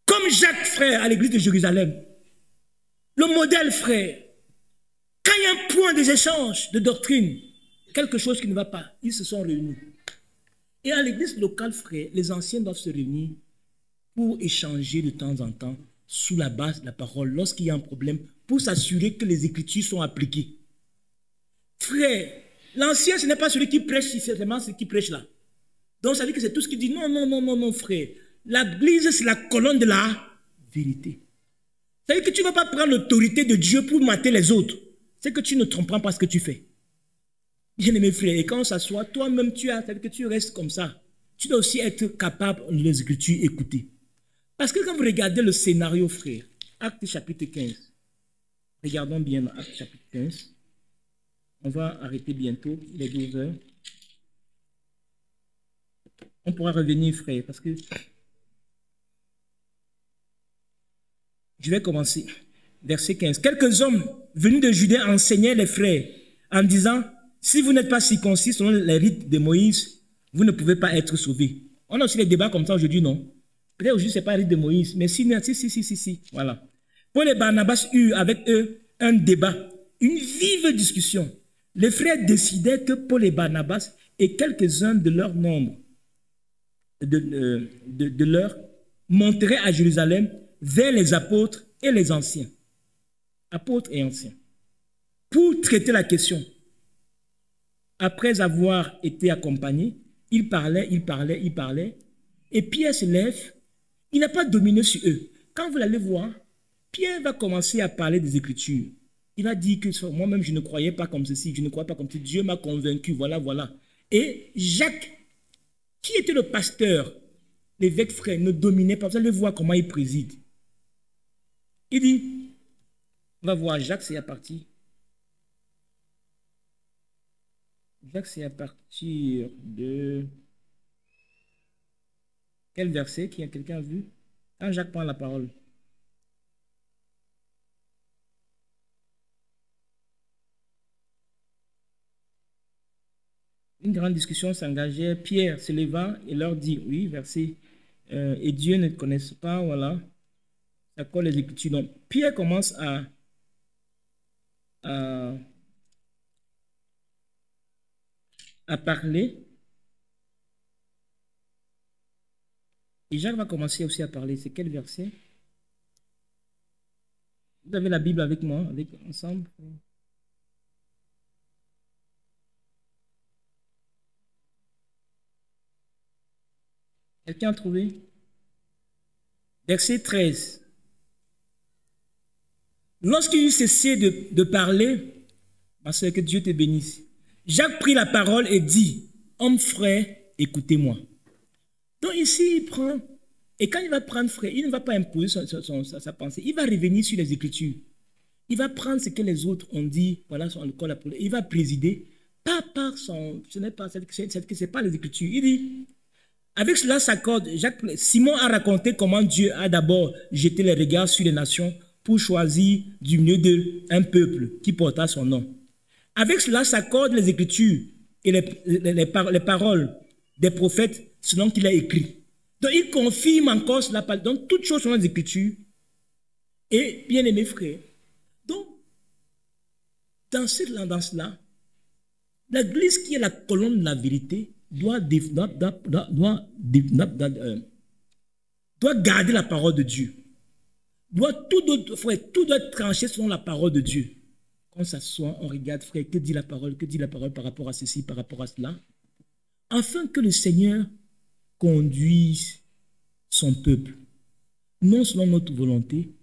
Comme Jacques, frère, à l'église de Jérusalem. Le modèle, frère. Quand il y a un point des échanges de doctrine, quelque chose qui ne va pas, ils se sont réunis. Et à l'église locale, frère, les anciens doivent se réunir pour échanger de temps en temps sous la base de la parole lorsqu'il y a un problème, pour s'assurer que les Écritures sont appliquées. Frère, l'ancien, ce n'est pas celui qui prêche, c'est vraiment celui qui prêche là. Donc ça veut dire que c'est tout ce qu'il dit. Non, frère. L'église, c'est la colonne de la vérité. Ça veut dire que tu ne vas pas prendre l'autorité de Dieu pour mater les autres. C'est que tu ne tromperas pas ce que tu fais. Bien-aimé frère, et quand on s'assoit, toi-même, ça veut dire que tu restes comme ça. Tu dois aussi être capable de les Écritures écouter. Parce que quand vous regardez le scénario, frère, Acte chapitre 15, regardons bien Acte chapitre 15. On va arrêter bientôt, il est 12 heures. On pourra revenir, frère, parce que je vais commencer. Verset 15. Quelques hommes venus de Judée enseignaient les frères en disant, si vous n'êtes pas circoncis selon les rites de Moïse, vous ne pouvez pas être sauvés. On a aussi des débats comme ça aujourd'hui, non? Peut-être aujourd'hui, ce n'est pas le rite de Moïse, mais si. Voilà. Paul et Barnabas eurent avec eux un débat, une vive discussion. Les frères décidaient que Paul et Barnabas et quelques-uns de leur nombre de leur monteraient à Jérusalem vers les apôtres et les anciens. apôtres et anciens, pour traiter la question. Après avoir été accompagné, il parlait. Et Pierre se lève. Il n'a pas dominé sur eux. Quand vous allez voir, Pierre va commencer à parler des Écritures. Il va dire que moi-même, je ne croyais pas comme ceci, je ne croyais pas comme ceci. Dieu m'a convaincu, voilà. Et Jacques, qui était le pasteur, l'évêque frère, ne dominait pas. Vous allez voir comment il préside. Il dit, on va voir, Jacques, c'est à partir. Jacques, c'est à partir de... Quel verset? Quelqu'un a vu? Quand Jacques prend la parole. Une grande discussion s'engageait. Pierre se leva et leur dit, oui, verset, et Dieu ne connaisse pas, voilà, ça colle les Écritures. Donc, Pierre commence à parler. Et Jacques va commencer aussi à parler. C'est quel verset? Vous avez la Bible avec moi, ensemble? Quelqu'un a trouvé? Verset 13. Lorsqu'il eut cessé de parler, ma soeur, que Dieu te bénisse, Jacques prit la parole et dit, homme frère, écoutez-moi. Donc ici, il prend, et quand il va prendre frère, il ne va pas imposer sa pensée, il va revenir sur les Écritures. Il va prendre ce que les autres ont dit, voilà, il va présider, pas par son, ce n'est pas les Écritures. Il dit, avec cela s'accorde, Simon a raconté comment Dieu a d'abord jeté les regards sur les nations pour choisir du milieu d'eux un peuple qui porta son nom. Avec cela s'accordent les Écritures et les paroles des prophètes selon qu'il a écrit. Donc il confirme encore cela. Donc toutes choses sont dans les Écritures. Et bien aimés frères, donc dans cela, l'Église qui est la colonne de la vérité doit garder la parole de Dieu. Tout doit être tranché selon la parole de Dieu. Quand on s'assoit, on regarde, frère, que dit la parole par rapport à ceci, par rapport à cela, afin que le Seigneur conduise son peuple, non selon notre volonté,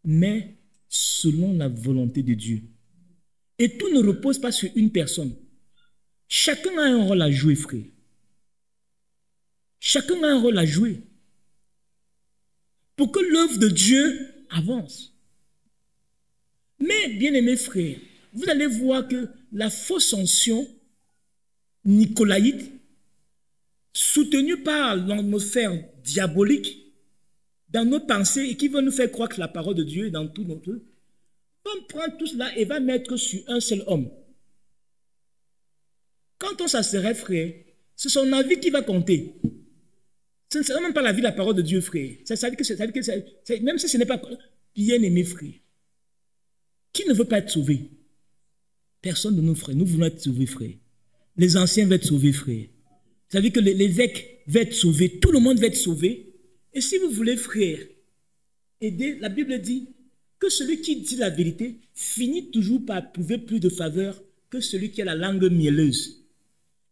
mais selon la volonté de Dieu. Et tout ne repose pas sur une personne. Chacun a un rôle à jouer, frère. Chacun a un rôle à jouer pour que l'œuvre de Dieu avance. Mais, bien-aimés frères, vous allez voir que la fausse onction nicolaïte, soutenue par l'atmosphère diabolique, dans nos pensées, et qui veut nous faire croire que la parole de Dieu est dans tout notre eux, va prendre tout cela et va mettre sur un seul homme. Quand on s'asserait, frère, c'est son avis qui va compter. Ce ne sera même pas la vie de la parole de Dieu, frère. Même si ce n'est pas bien aimé, frère. Qui ne veut pas être sauvé? Personne de nous, frères. Nous voulons être sauvés, frère. Les anciens vont être sauvés, frère. Vous savez que l'évêque va être sauvé. Tout le monde va être sauvé. Et si vous voulez, frère, aider, la Bible dit que celui qui dit la vérité finit toujours par éprouver plus de faveur que celui qui a la langue mielleuse.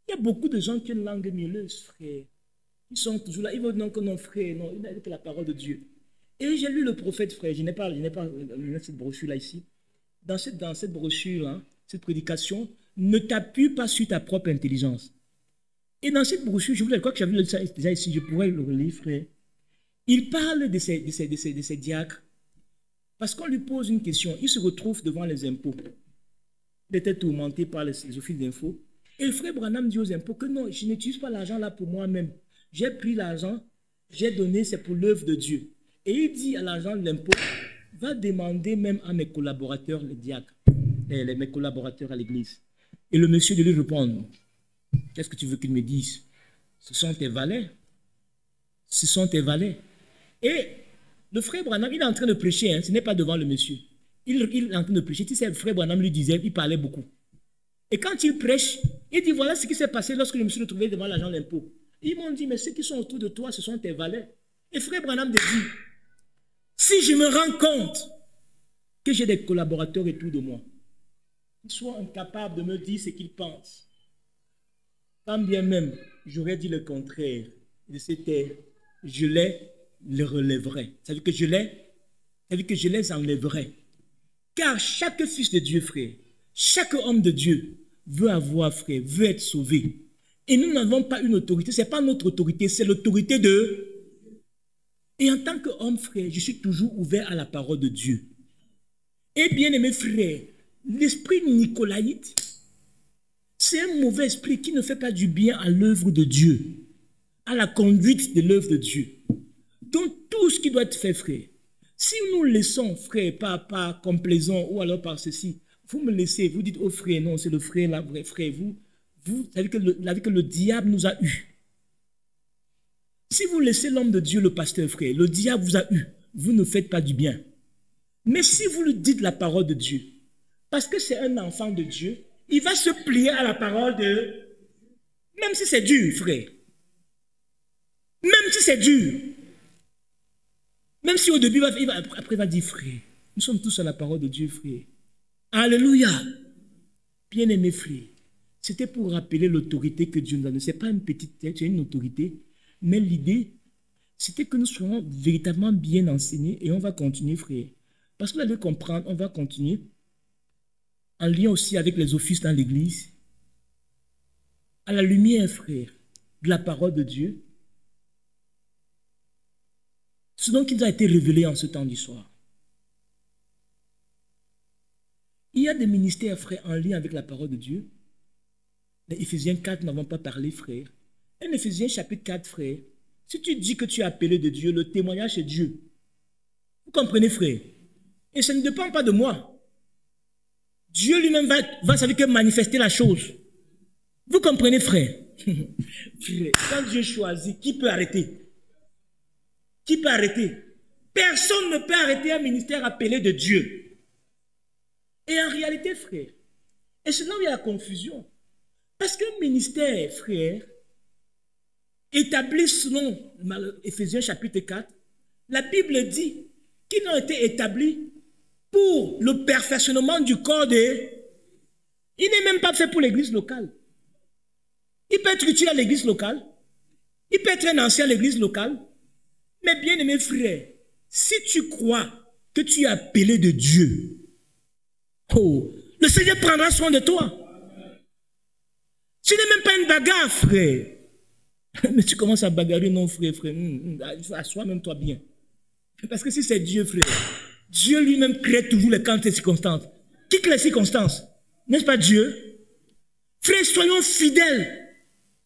Il y a beaucoup de gens qui ont une langue mielleuse, frère. Ils sont toujours là. Ils vont dire que non, frère, non, il n'a que la parole de Dieu. Et j'ai lu le prophète, frère. Je n'ai pas cette brochure-là ici. Dans cette brochure, hein, cette prédication, ne t'appuie pas sur ta propre intelligence. Et dans cette brochure, je crois que j'avais lu ça déjà ici, je pourrais le relire, frère. Il parle de ces diacres. Parce qu'on lui pose une question, il se retrouve devant les impôts. Il était tourmenté par les offices d'infos. Et le frère Branham dit aux impôts que non, je n'utilise pas l'argent là pour moi-même. J'ai pris l'argent, j'ai donné, c'est pour l'œuvre de Dieu. Et il dit à l'agent de l'impôt, va demander même à mes collaborateurs, les diacres, mes collaborateurs à l'église. Et le monsieur de lui répondre, qu'est-ce que tu veux qu'il me dise? Ce sont tes valets. Ce sont tes valets. Et le frère Branham, il est en train de prêcher, hein, ce n'est pas devant le monsieur. Il est en train de prêcher. Tu sais, le frère Branham lui disait, il parlait beaucoup. Et quand il prêche, il dit, voilà ce qui s'est passé lorsque le monsieur se trouvait devant l'agent de l'impôt. Ils m'ont dit, mais ceux qui sont autour de toi, ce sont tes valets. Et frère Branham dit, si je me rends compte que j'ai des collaborateurs autour de moi qui soient incapables de me dire ce qu'ils pensent. Quand bien même, j'aurais dit le contraire de ces terres, je les relèverai. Ça veut dire que je les enlèverai. Car chaque fils de Dieu, frère, chaque homme de Dieu veut avoir, frère, veut être sauvé. Et nous n'avons pas une autorité, ce n'est pas notre autorité, c'est l'autorité de... Et en tant qu'homme, frère, je suis toujours ouvert à la parole de Dieu. Et bien aimé frère, l'esprit nicolaïte, c'est un mauvais esprit qui ne fait pas du bien à l'œuvre de Dieu, à la conduite de l'œuvre de Dieu. Donc tout ce qui doit être fait, frère, si nous laissons, frère, par complaisant ou alors par ceci, vous me laissez, vous dites, oh frère, non, c'est le frère là, vrai frère, vous savez que le diable nous a eu. Si vous laissez l'homme de Dieu, le pasteur, frère, le diable vous a eu, vous ne faites pas du bien. Mais si vous lui dites la parole de Dieu, parce que c'est un enfant de Dieu, il va se plier à la parole de... Même si c'est dur, frère. Même si c'est dur. Même si au début, après il va dire, frère, nous sommes tous à la parole de Dieu, frère. Alléluia. Bien-aimé, frère, c'était pour rappeler l'autorité que Dieu nous a donnée. Ce n'est pas une petite tête, c'est une autorité. Mais l'idée, c'était que nous soyons véritablement bien enseignés et on va continuer, frère. Parce que vous allez comprendre, on va continuer en lien aussi avec les offices dans l'église, à la lumière, frère, de la parole de Dieu, ce dont il nous a été révélé en ce temps du soir. Il y a des ministères, frère, en lien avec la parole de Dieu. Les Éphésiens 4, nous n'avons pas parlé, frère. Et Éphésiens chapitre 4, frère, si tu dis que tu es appelé de Dieu, le témoignage c'est Dieu. Vous comprenez, frère? Et ça ne dépend pas de moi. Dieu lui-même va savoir que manifester la chose. Vous comprenez, frère? Frère, quand Dieu choisit, qui peut arrêter? Qui peut arrêter? Personne ne peut arrêter un ministère appelé de Dieu. Et en réalité, frère, et c'est là où il y a la confusion. Parce qu'un ministère, frère, établi selon Éphésiens chapitre 4, la Bible dit qu'ils ont été établis pour le perfectionnement du corps de... Il n'est même pas fait pour l'église locale. Il peut être utile à l'église locale. Il peut être un ancien à l'église locale. Mais bien aimé frère, si tu crois que tu es appelé de Dieu, oh, le Seigneur prendra soin de toi. Tu n'es même pas une bagarre, frère. Mais tu commences à bagarrer, non, frère, frère. Assois même toi bien. Parce que si c'est Dieu, frère, Dieu lui-même crée toujours les camps et les circonstances. Qui crée les circonstances? N'est-ce pas Dieu? Frère, soyons fidèles.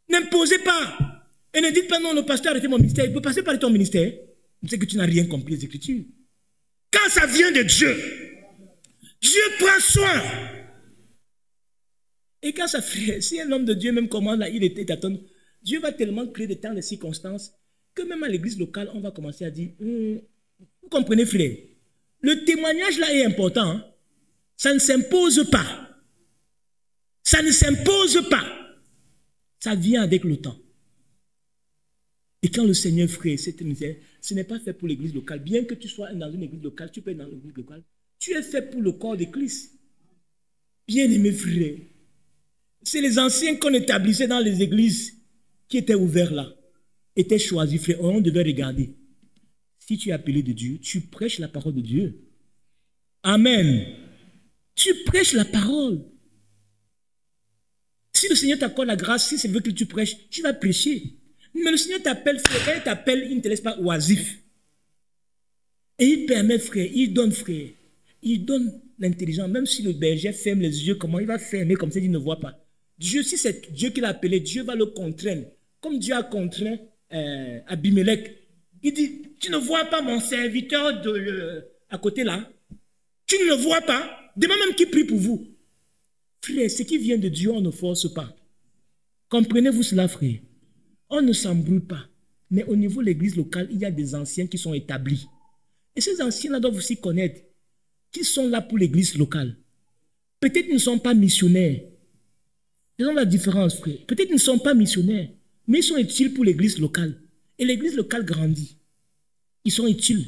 N'imposez pas. Et ne dites pas non, le pasteur a arrêté mon ministère. Il peut passer par ton ministère. C'est que tu n'as rien compris des Écritures. Quand ça vient de Dieu, Dieu prend soin. Et quand ça fait, si un homme de Dieu, même comment là, il était à Dieu va tellement créer des temps, des circonstances, que même à l'église locale, on va commencer à dire, vous comprenez, frère, le témoignage là est important. Hein? Ça ne s'impose pas. Ça ne s'impose pas. Ça vient avec le temps. Et quand le Seigneur, frère, ce n'est pas fait pour l'église locale. Bien que tu sois dans une église locale, tu peux être dans l'église locale. Tu es fait pour le corps de Christ. Bien-aimé, frère. C'est les anciens qu'on établissait dans les églises qui étaient ouverts là, étaient choisis, frère. On devait regarder. Si tu es appelé de Dieu, tu prêches la parole de Dieu. Amen. Tu prêches la parole. Si le Seigneur t'accorde la grâce, si c'est veut que tu prêches, tu vas prêcher. Mais le Seigneur t'appelle, frère. Quand il t'appelle, il ne te laisse pas oisif. Et il permet, frère, il donne, frère. Il donne l'intelligence. Même si le berger ferme les yeux, comment il va fermer comme ça, il ne voit pas. Dieu, si c'est Dieu qui l'a appelé, Dieu va le contraindre. Comme Dieu a contraint Abimelech. Il dit, tu ne vois pas mon serviteur à côté là? Tu ne le vois pas? Demande même qui prie pour vous. Frère, ce qui vient de Dieu, on ne force pas. Comprenez-vous cela, frère? On ne s'embrouille pas. Mais au niveau de l'église locale, il y a des anciens qui sont établis. Et ces anciens-là doivent aussi connaître qu'ils sont là pour l'église locale. Peut-être qu'ils ne sont pas missionnaires. C'est la différence, frère. Peut-être qu'ils ne sont pas missionnaires, mais ils sont utiles pour l'église locale. Et l'église locale grandit. Ils sont utiles.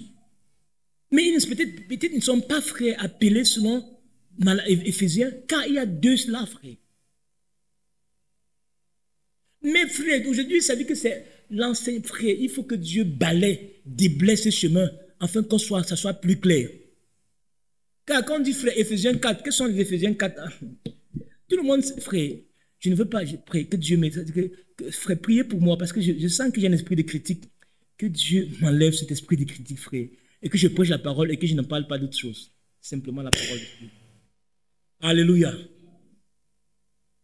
Mais peut-être ils ne sont pas, frère, appelés selon Éphésiens, car il y a deux là, frère. Mais frère, aujourd'hui, ça veut dire que c'est l'ancien frère. Il faut que Dieu balaye, déblaye ce chemin, afin que ça soit plus clair. Car quand on dit, frère, Éphésiens 4, quels sont les Éphésiens 4? Tout le monde, frère, je ne veux pas que Dieu m'aide. Frère, priez pour moi, parce que je sens que j'ai un esprit de critique. Que Dieu m'enlève cet esprit de critique, frère. Et que je prêche la parole et que je ne parle pas d'autre chose. Simplement la parole de Dieu. Alléluia.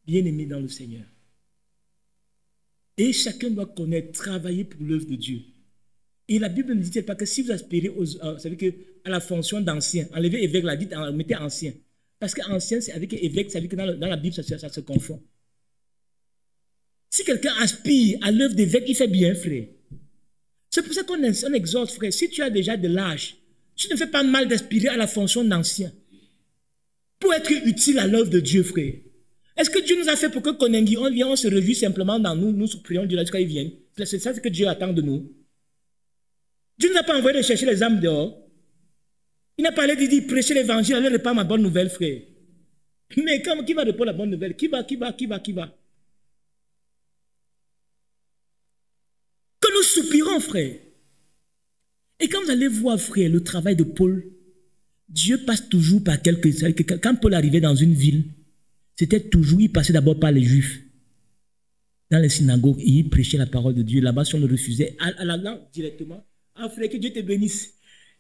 Bien-aimé dans le Seigneur. Et chacun doit connaître, travailler pour l'œuvre de Dieu. Et la Bible ne dit pas que si vous aspirez vous savez que, à la fonction d'ancien, enlevez évêque, la dites, mettez ancien. Parce qu'ancien, c'est avec évêque, ça veut dire que dans la Bible, ça se confond. Si quelqu'un aspire à l'œuvre d'évêque, il fait bien, frère. C'est pour ça qu'on exhorte, frère, si tu as déjà de l'âge, tu ne fais pas mal d'aspirer à la fonction d'ancien. Pour être utile à l'œuvre de Dieu, frère. Est-ce que Dieu nous a fait pour que Konengi, on vient, on se réjouit simplement dans nous, nous prions Dieu jusqu'à ce qu'il vienne? C'est ça que Dieu attend de nous. Dieu ne nous a pas envoyé de chercher les âmes dehors. Il n'a pas allé de dire prêcher l'évangile, allez répandre ma bonne nouvelle, frère. Mais qui va répondre la bonne nouvelle? Qui va? Que nous soupirons, frère. Et quand vous allez voir, frère, le travail de Paul, Dieu passe toujours par quand Paul arrivait dans une ville, c'était toujours, il passait d'abord par les Juifs. Dans les synagogues, et il prêchait la parole de Dieu. Là-bas, si on le refusait, à la langue directement. Ah, frère, que Dieu te bénisse.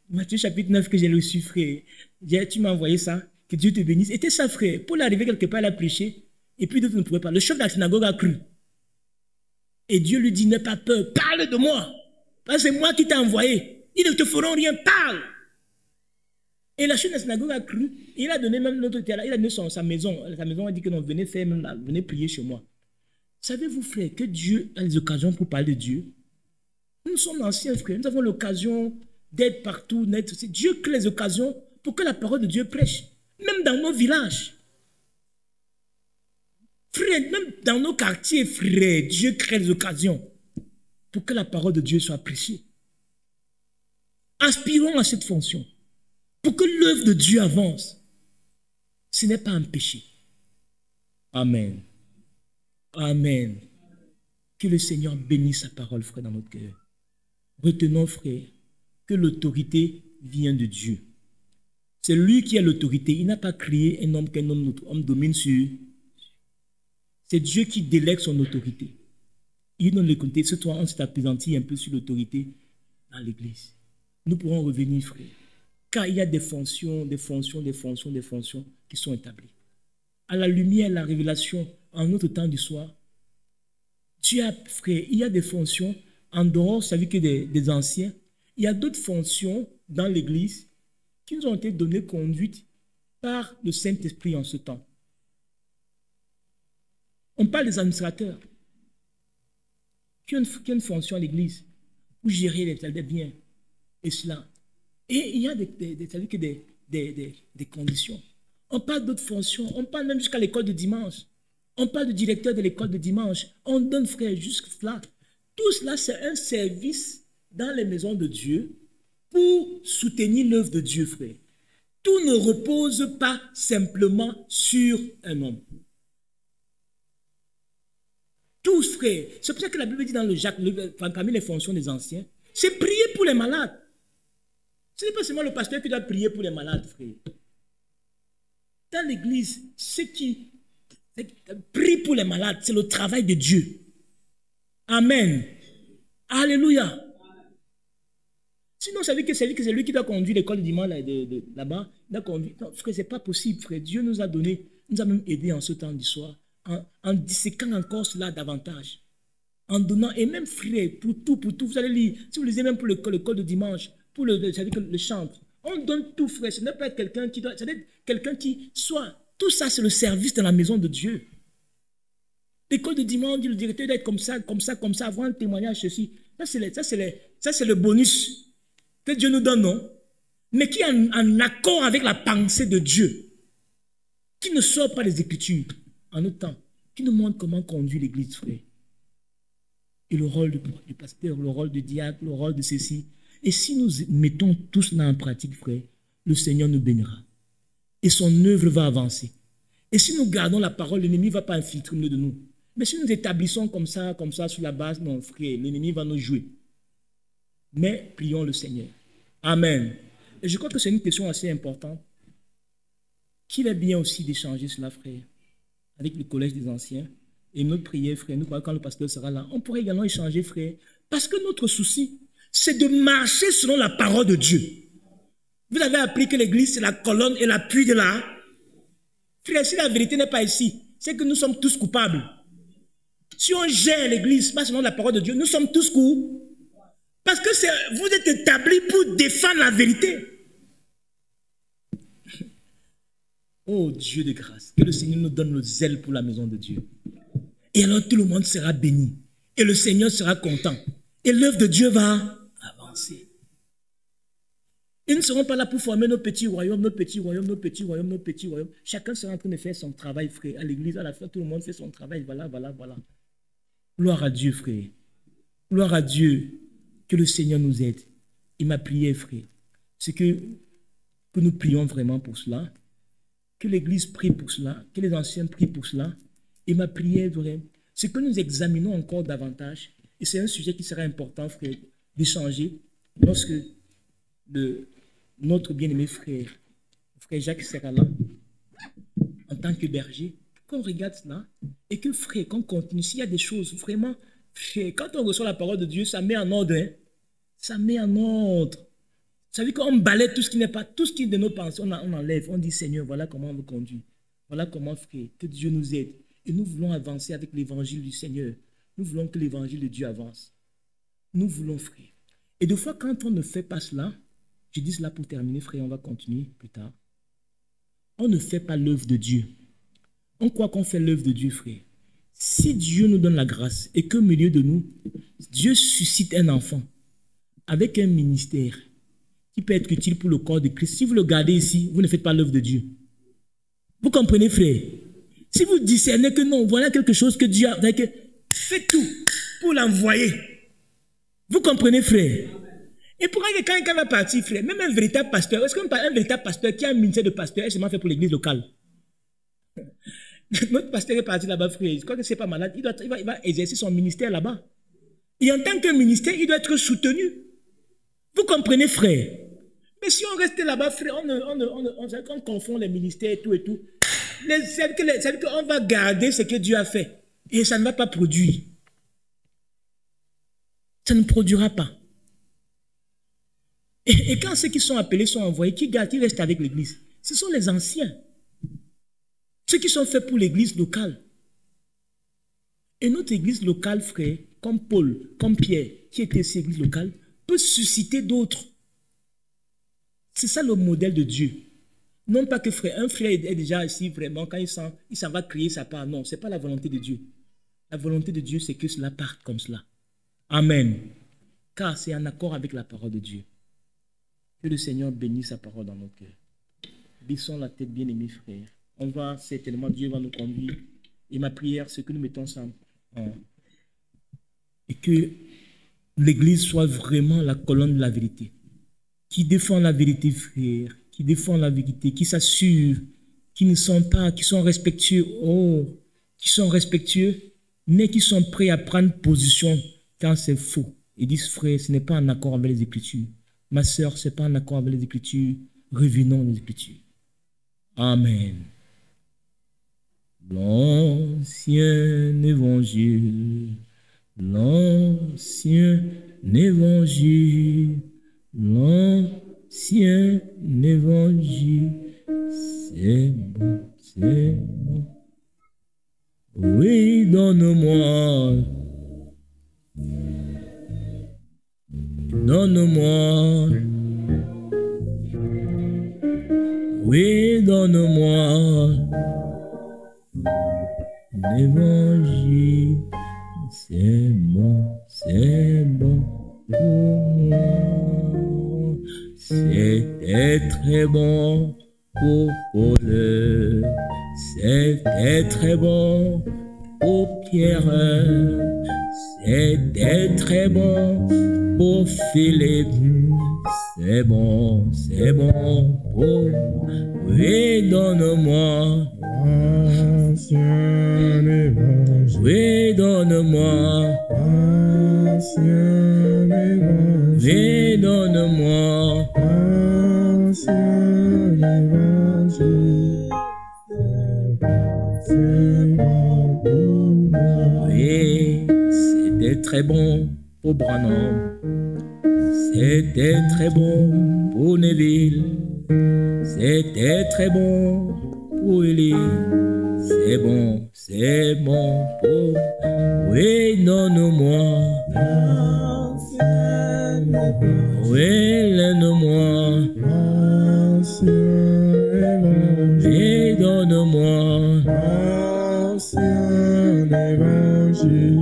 Matthieu chapitre 9 que j'ai reçu, frère. Tu m'as envoyé ça. Que Dieu te bénisse. Était ça, frère. Paul arrivait quelque part, il a prêché. Et puis d'autres ne pouvaient pas. Le chef de la synagogue a cru. Et Dieu lui dit, n'aie pas peur, parle de moi. Parce que c'est moi qui t'ai envoyé. Ils ne te feront rien, parle. Et la chef de la synagogue a cru. Et il a donné même notre terrain. Il a donné sa maison. Sa maison a dit que non, venez faire même là, venez prier chez moi. Savez-vous, frère, que Dieu a les occasions pour parler de Dieu? Nous sommes anciens, frère. Nous avons l'occasion d'être partout. Dieu crée les occasions pour que la parole de Dieu prêche. Même dans nos villages. Frère, même dans nos quartiers, frère, Dieu crée les occasions pour que la parole de Dieu soit prêchée. Aspirons à cette fonction. Pour que l'œuvre de Dieu avance. Ce n'est pas un péché. Amen. Amen. Que le Seigneur bénisse sa parole, frère, dans notre cœur. Retenons, frère, que l'autorité vient de Dieu. C'est lui qui a l'autorité. Il n'a pas créé un homme qu'un homme domine sur. C'est Dieu qui délègue son autorité. Il donne l'autorité. Ce soir, on s'est appesanti un peu sur l'autorité dans l'Église. Nous pourrons revenir, frère. Car il y a des fonctions qui sont établies. À la lumière, la révélation, en notre temps du soir, tu as, frère, il y a des fonctions en dehors, ça veut dire que des anciens. Il y a d'autres fonctions dans l'Église qui nous ont été données, conduites par le Saint-Esprit en ce temps. On parle des administrateurs qui ont une fonction à l'Église pour gérer les biens et cela. Et il y a des conditions. On parle d'autres fonctions. On parle même jusqu'à l'école de dimanche. On parle du directeur de l'école de dimanche. On donne, frère, jusque là. Tout cela, c'est un service dans les maisons de Dieu pour soutenir l'œuvre de Dieu, frère. Tout ne repose pas simplement sur un homme. Tous, frère. C'est pour ça que la Bible dit dans le Jacques, parmi les fonctions des anciens, c'est prier pour les malades. Ce n'est pas seulement le pasteur qui doit prier pour les malades, frère. Dans l'église, ceux qui prient pour les malades, c'est le travail de Dieu. Amen. Alléluia. Sinon, ça veut dire que c'est lui qui doit conduire l'école du dimanche là-bas. Non, frère, ce n'est pas possible, frère. Dieu nous a donné, nous a même aidé en ce temps du soir, en disséquant encore cela davantage. En donnant, et même, frère, pour tout, vous allez lire, si vous lisez même pour l'école de dimanche, pour le chantre, on donne tout, frère. Ce n'est pas quelqu'un qui doit, c'est quelqu'un qui soit. Tout ça, c'est le service de la maison de Dieu. L'école de dimanche, le directeur doit être comme ça, avoir un témoignage, ceci. Ça, c'est le bonus que Dieu nous donne, non? Mais qui est en accord avec la pensée de Dieu. Qui ne sort pas des Écritures en notre temps. Qui nous montre comment conduire l'Église, frère. Et le rôle du pasteur, le rôle du diacre, le rôle de ceci. Et si nous mettons tout cela en pratique, frère, le Seigneur nous bénira. Et son œuvre va avancer. Et si nous gardons la parole, l'ennemi ne va pas infiltrer au milieu de nous. Mais si nous établissons comme ça, sur la base, non, frère, l'ennemi va nous jouer. Mais prions le Seigneur. Amen. Et je crois que c'est une question assez importante. Qu'il est bien aussi d'échanger cela, frère, avec le collège des anciens. Et notre prière, frère, nous croyons quand le pasteur sera là, on pourrait également échanger, frère. Parce que notre souci, c'est de marcher selon la parole de Dieu. Vous avez appris que l'église, c'est la colonne et l'appui de la... Frère, si la vérité n'est pas ici, c'est que nous sommes tous coupables. Si on gère l'église, pas selon la parole de Dieu, nous sommes tous coupables. Parce que vous êtes établis pour défendre la vérité. Oh Dieu de grâce, que le Seigneur nous donne le zèle pour la maison de Dieu. Et alors tout le monde sera béni. Et le Seigneur sera content. Et l'œuvre de Dieu va avancer. Ils ne seront pas là pour former nos petits royaumes, nos petits royaumes, nos petits royaumes, nos petits royaumes. Chacun sera en train de faire son travail, frère. À l'église, à la fin, tout le monde fait son travail. Voilà, voilà, voilà. Gloire à Dieu, frère. Gloire à Dieu. Que le Seigneur nous aide. Et ma prière, frère, c'est que nous prions vraiment pour cela. Que l'Église prie pour cela. Que les anciens prient pour cela. Et ma prière, frère, c'est que nous examinons encore davantage. Et c'est un sujet qui sera important, frère, d'échanger lorsque notre bien-aimé frère Jacques sera là, en tant que berger, qu'on regarde cela et que, frère, qu'on continue. S'il y a des choses, vraiment, frère, quand on reçoit la parole de Dieu, ça met en ordre. Hein? Ça met en ordre. Ça veut dire qu'on balaie tout ce qui n'est pas, tout ce qui est de nos pensées, on enlève. On dit, Seigneur, voilà comment on vous conduit. Voilà comment, frère, que Dieu nous aide. Et nous voulons avancer avec l'évangile du Seigneur. Nous voulons que l'évangile de Dieu avance. Nous voulons, frère. Et des fois, quand on ne fait pas cela, je dis cela pour terminer, frère, on va continuer plus tard. On ne fait pas l'œuvre de Dieu. On croit qu'on fait l'œuvre de Dieu, frère. Si Dieu nous donne la grâce et qu'au milieu de nous, Dieu suscite un enfant avec un ministère qui peut être utile pour le corps de Christ, si vous le gardez ici, vous ne faites pas l'œuvre de Dieu. Vous comprenez, frère? Si vous discernez que non, voilà quelque chose que Dieu a fait, faites tout pour l'envoyer. Vous comprenez, frère? Et pourquoi quelqu'un va partir, frère, même un véritable pasteur, est-ce qu'un véritable pasteur qui a un ministère de pasteur est seulement fait pour l'église locale? Notre pasteur est parti là-bas, frère, je crois que c'est pas malade, il va exercer son ministère là-bas. Et en tant que ministère, il doit être soutenu. Vous comprenez, frère? Mais si on reste là-bas, frère, on confond les ministères et tout et tout. C'est qu'on va garder ce que Dieu a fait. Et ça ne va pas produire. Ça ne produira pas. Et quand ceux qui sont appelés sont envoyés, qui gardent, qui restent avec l'église, ce sont les anciens. Ceux qui sont faits pour l'église locale. Et notre église locale, frère, comme Paul, comme Pierre, qui était cette église locale, peut susciter d'autres. C'est ça le modèle de Dieu. Non pas que frère, un frère est déjà ici vraiment, quand il s'en va crier sa part. Non, ce n'est pas la volonté de Dieu. La volonté de Dieu, c'est que cela parte comme cela. Amen. Car c'est en accord avec la parole de Dieu. Que le Seigneur bénisse sa parole dans nos cœurs. Baissons la tête, bien-aimés frères. On va certainement, Dieu va nous conduire. Et ma prière, c'est que nous mettons ça et que l'Église soit vraiment la colonne de la vérité. Qui défend la vérité, frère. Qui défend la vérité. Qui s'assure. Qui sont respectueux. Qui sont respectueux, mais qui sont prêts à prendre position quand c'est faux. Ils disent, frère, ce n'est pas en accord avec les Écritures. Ma sœur, ce n'est pas en accord avec les Écritures. Revenons aux Écritures. Amen. L'ancien évangile, l'ancien évangile, l'ancien évangile, c'est bon, c'est bon. Oui, donne-moi, donne-moi, oui, donne-moi. L'évangile, c'est bon pour moi. C'était très bon pour Paul, c'était très bon pour Pierre, c'était très bon pour Philippe. C'est bon, c'est bon. Oh, oui, donne-moi. Ancien évangile. Oui, donne-moi. Ancien évangile. Oui, donne-moi. Ancien évangile. C'est bon pour moi. Oui, c'était très bon pour Branham. C'était très bon pour Neville. C'était très bon pour Élie. C'est bon pour... Oui, donne-moi. Ancien évangile. Oui, donne-moi. Ancien évangile. Oui, donne-moi. Ancien évangile.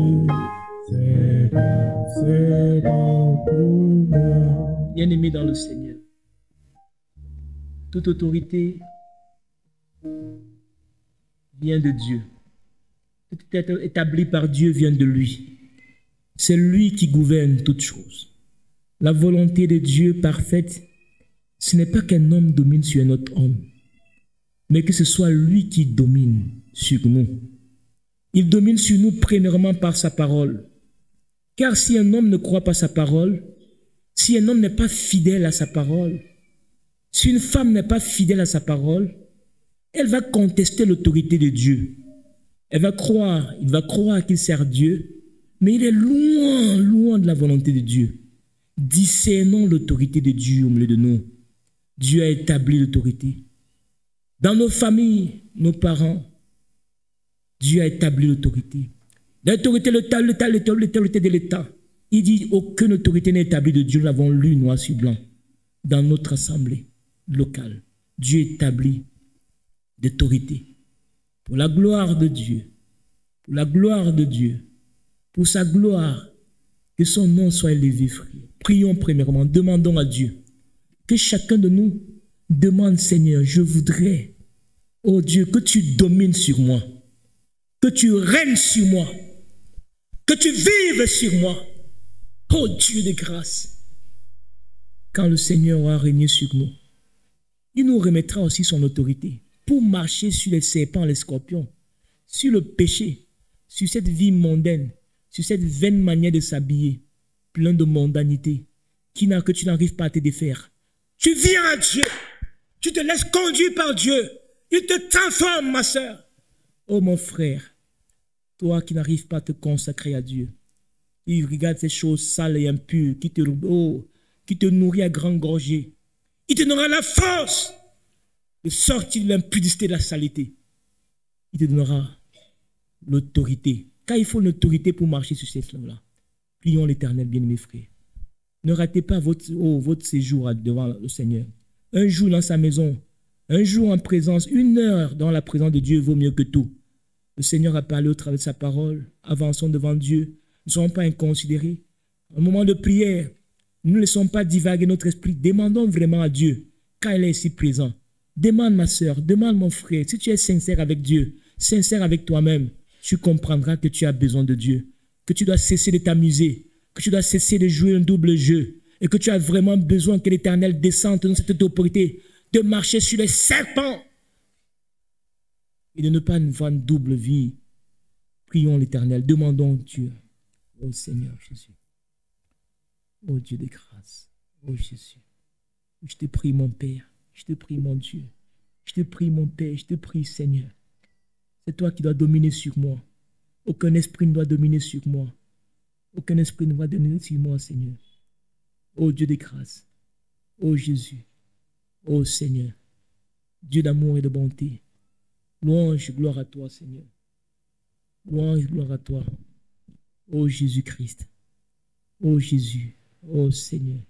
C'est bon pour moi. Bien-aimé dans le Seigneur, toute autorité vient de Dieu. Tout être établi par Dieu vient de lui. C'est lui qui gouverne toutes choses. La volonté de Dieu parfaite, ce n'est pas qu'un homme domine sur un autre homme, mais que ce soit lui qui domine sur nous. Il domine sur nous premièrement par sa parole. Car si un homme ne croit pas sa parole, si un homme n'est pas fidèle à sa parole, si une femme n'est pas fidèle à sa parole, elle va contester l'autorité de Dieu. Il va croire qu'il sert Dieu, mais il est loin de la volonté de Dieu. Discernons l'autorité de Dieu au milieu de nous. Dieu a établi l'autorité. Dans nos familles, nos parents, Dieu a établi l'autorité. L'autorité de l'État. Il dit aucune autorité n'est établie de Dieu. Nous l'avons lu noir sur blanc dans notre assemblée locale. Dieu établit d'autorité pour la gloire de Dieu. Pour la gloire de Dieu. Pour sa gloire. Que son nom soit élevé, frère. Prions premièrement. Demandons à Dieu. Que chacun de nous demande, Seigneur, je voudrais, oh Dieu, que tu domines sur moi. Que tu règnes sur moi. Que tu vives sur moi. Oh Dieu de grâce. Quand le Seigneur aura régné sur nous, il nous remettra aussi son autorité pour marcher sur les serpents, les scorpions, sur le péché, sur cette vie mondaine, sur cette vaine manière de s'habiller, plein de mondanité, que tu n'arrives pas à te défaire. Tu viens à Dieu. Tu te laisses conduire par Dieu. Il te transforme, ma soeur. Oh mon frère, toi qui n'arrives pas à te consacrer à Dieu, il regarde ces choses sales et impures qui te nourrit à grande gorgée. Il te donnera la force de sortir de l'impudicité de la saleté. Il te donnera l'autorité. Car il faut l'autorité pour marcher sur ces flammes-là. Prions l'Éternel, bien-aimés frères. Ne ratez pas votre séjour devant le Seigneur. Un jour dans sa maison, un jour en présence, 1 heure dans la présence de Dieu vaut mieux que tout. Le Seigneur a parlé au travers de sa parole. Avançons devant Dieu. Ne soyons pas inconsidérés. Un moment de prière, ne laissons pas divaguer notre esprit. Demandons vraiment à Dieu, car il est ici présent. Demande ma soeur, demande mon frère. Si tu es sincère avec Dieu, sincère avec toi-même, tu comprendras que tu as besoin de Dieu, que tu dois cesser de t'amuser, que tu dois cesser de jouer un double jeu et que tu as vraiment besoin que l'Éternel descende dans cette autorité de marcher sur les serpents et de ne pas avoir une double vie. Prions l'Éternel, demandons Dieu. Oh Seigneur Jésus. Oh Dieu de grâce. Oh Jésus. Je te prie mon Père. Je te prie mon Dieu. Je te prie mon Père. Je te prie Seigneur. C'est toi qui dois dominer sur moi. Aucun esprit ne doit dominer sur moi. Aucun esprit ne doit dominer sur moi, Seigneur. Oh Dieu de grâce. Oh Jésus. Oh Seigneur. Dieu d'amour et de bonté. Louange, gloire à toi, Seigneur. Louange, gloire à toi. Oh Jésus-Christ. Oh Jésus. Oh Seigneur.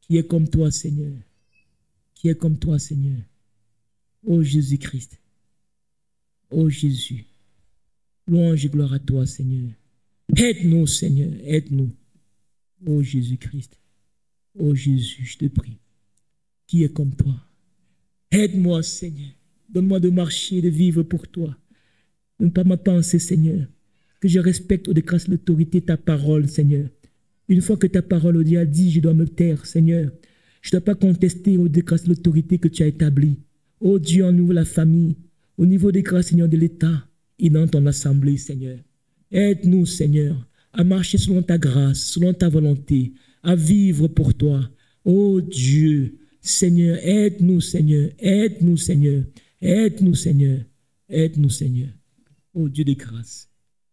Qui est comme toi, Seigneur? Qui est comme toi, Seigneur? Oh Jésus-Christ. Oh Jésus. Louange et gloire à toi, Seigneur. Aide-nous, Seigneur. Aide-nous. Oh Jésus-Christ. Oh Jésus, je te prie. Qui est comme toi? Aide-moi, Seigneur. Donne-moi de marcher, de vivre pour toi. Ne pas ma pensée, Seigneur. Que je respecte au de grâce l'autorité de ta parole, Seigneur. Une fois que ta parole, Dieu, a dit, je dois me taire, Seigneur. Je ne dois pas contester au grâce de l'autorité que tu as établie. Oh Dieu, au niveau de la famille, au niveau des grâces, Seigneur, de l'État et dans ton assemblée, Seigneur. Aide-nous, Seigneur, à marcher selon ta grâce, selon ta volonté, à vivre pour toi. Oh Dieu, Seigneur, aide-nous, Seigneur, aide-nous, Seigneur, aide-nous, Seigneur, aide-nous, Seigneur. Oh Dieu de grâce,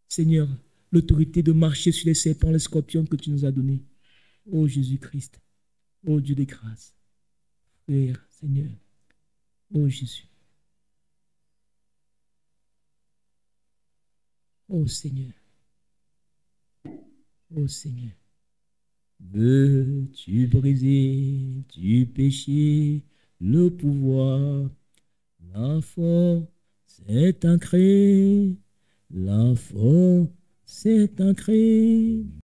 Seigneur, l'autorité de marcher sur les serpents, les scorpions que tu nous as donnés. Oh Jésus-Christ, oh Dieu de grâce, Père, Seigneur, oh Jésus. Oh Seigneur, oh Seigneur, veux-tu briser du péché le pouvoir? L'enfant s'est ancré, l'enfant s'est ancré.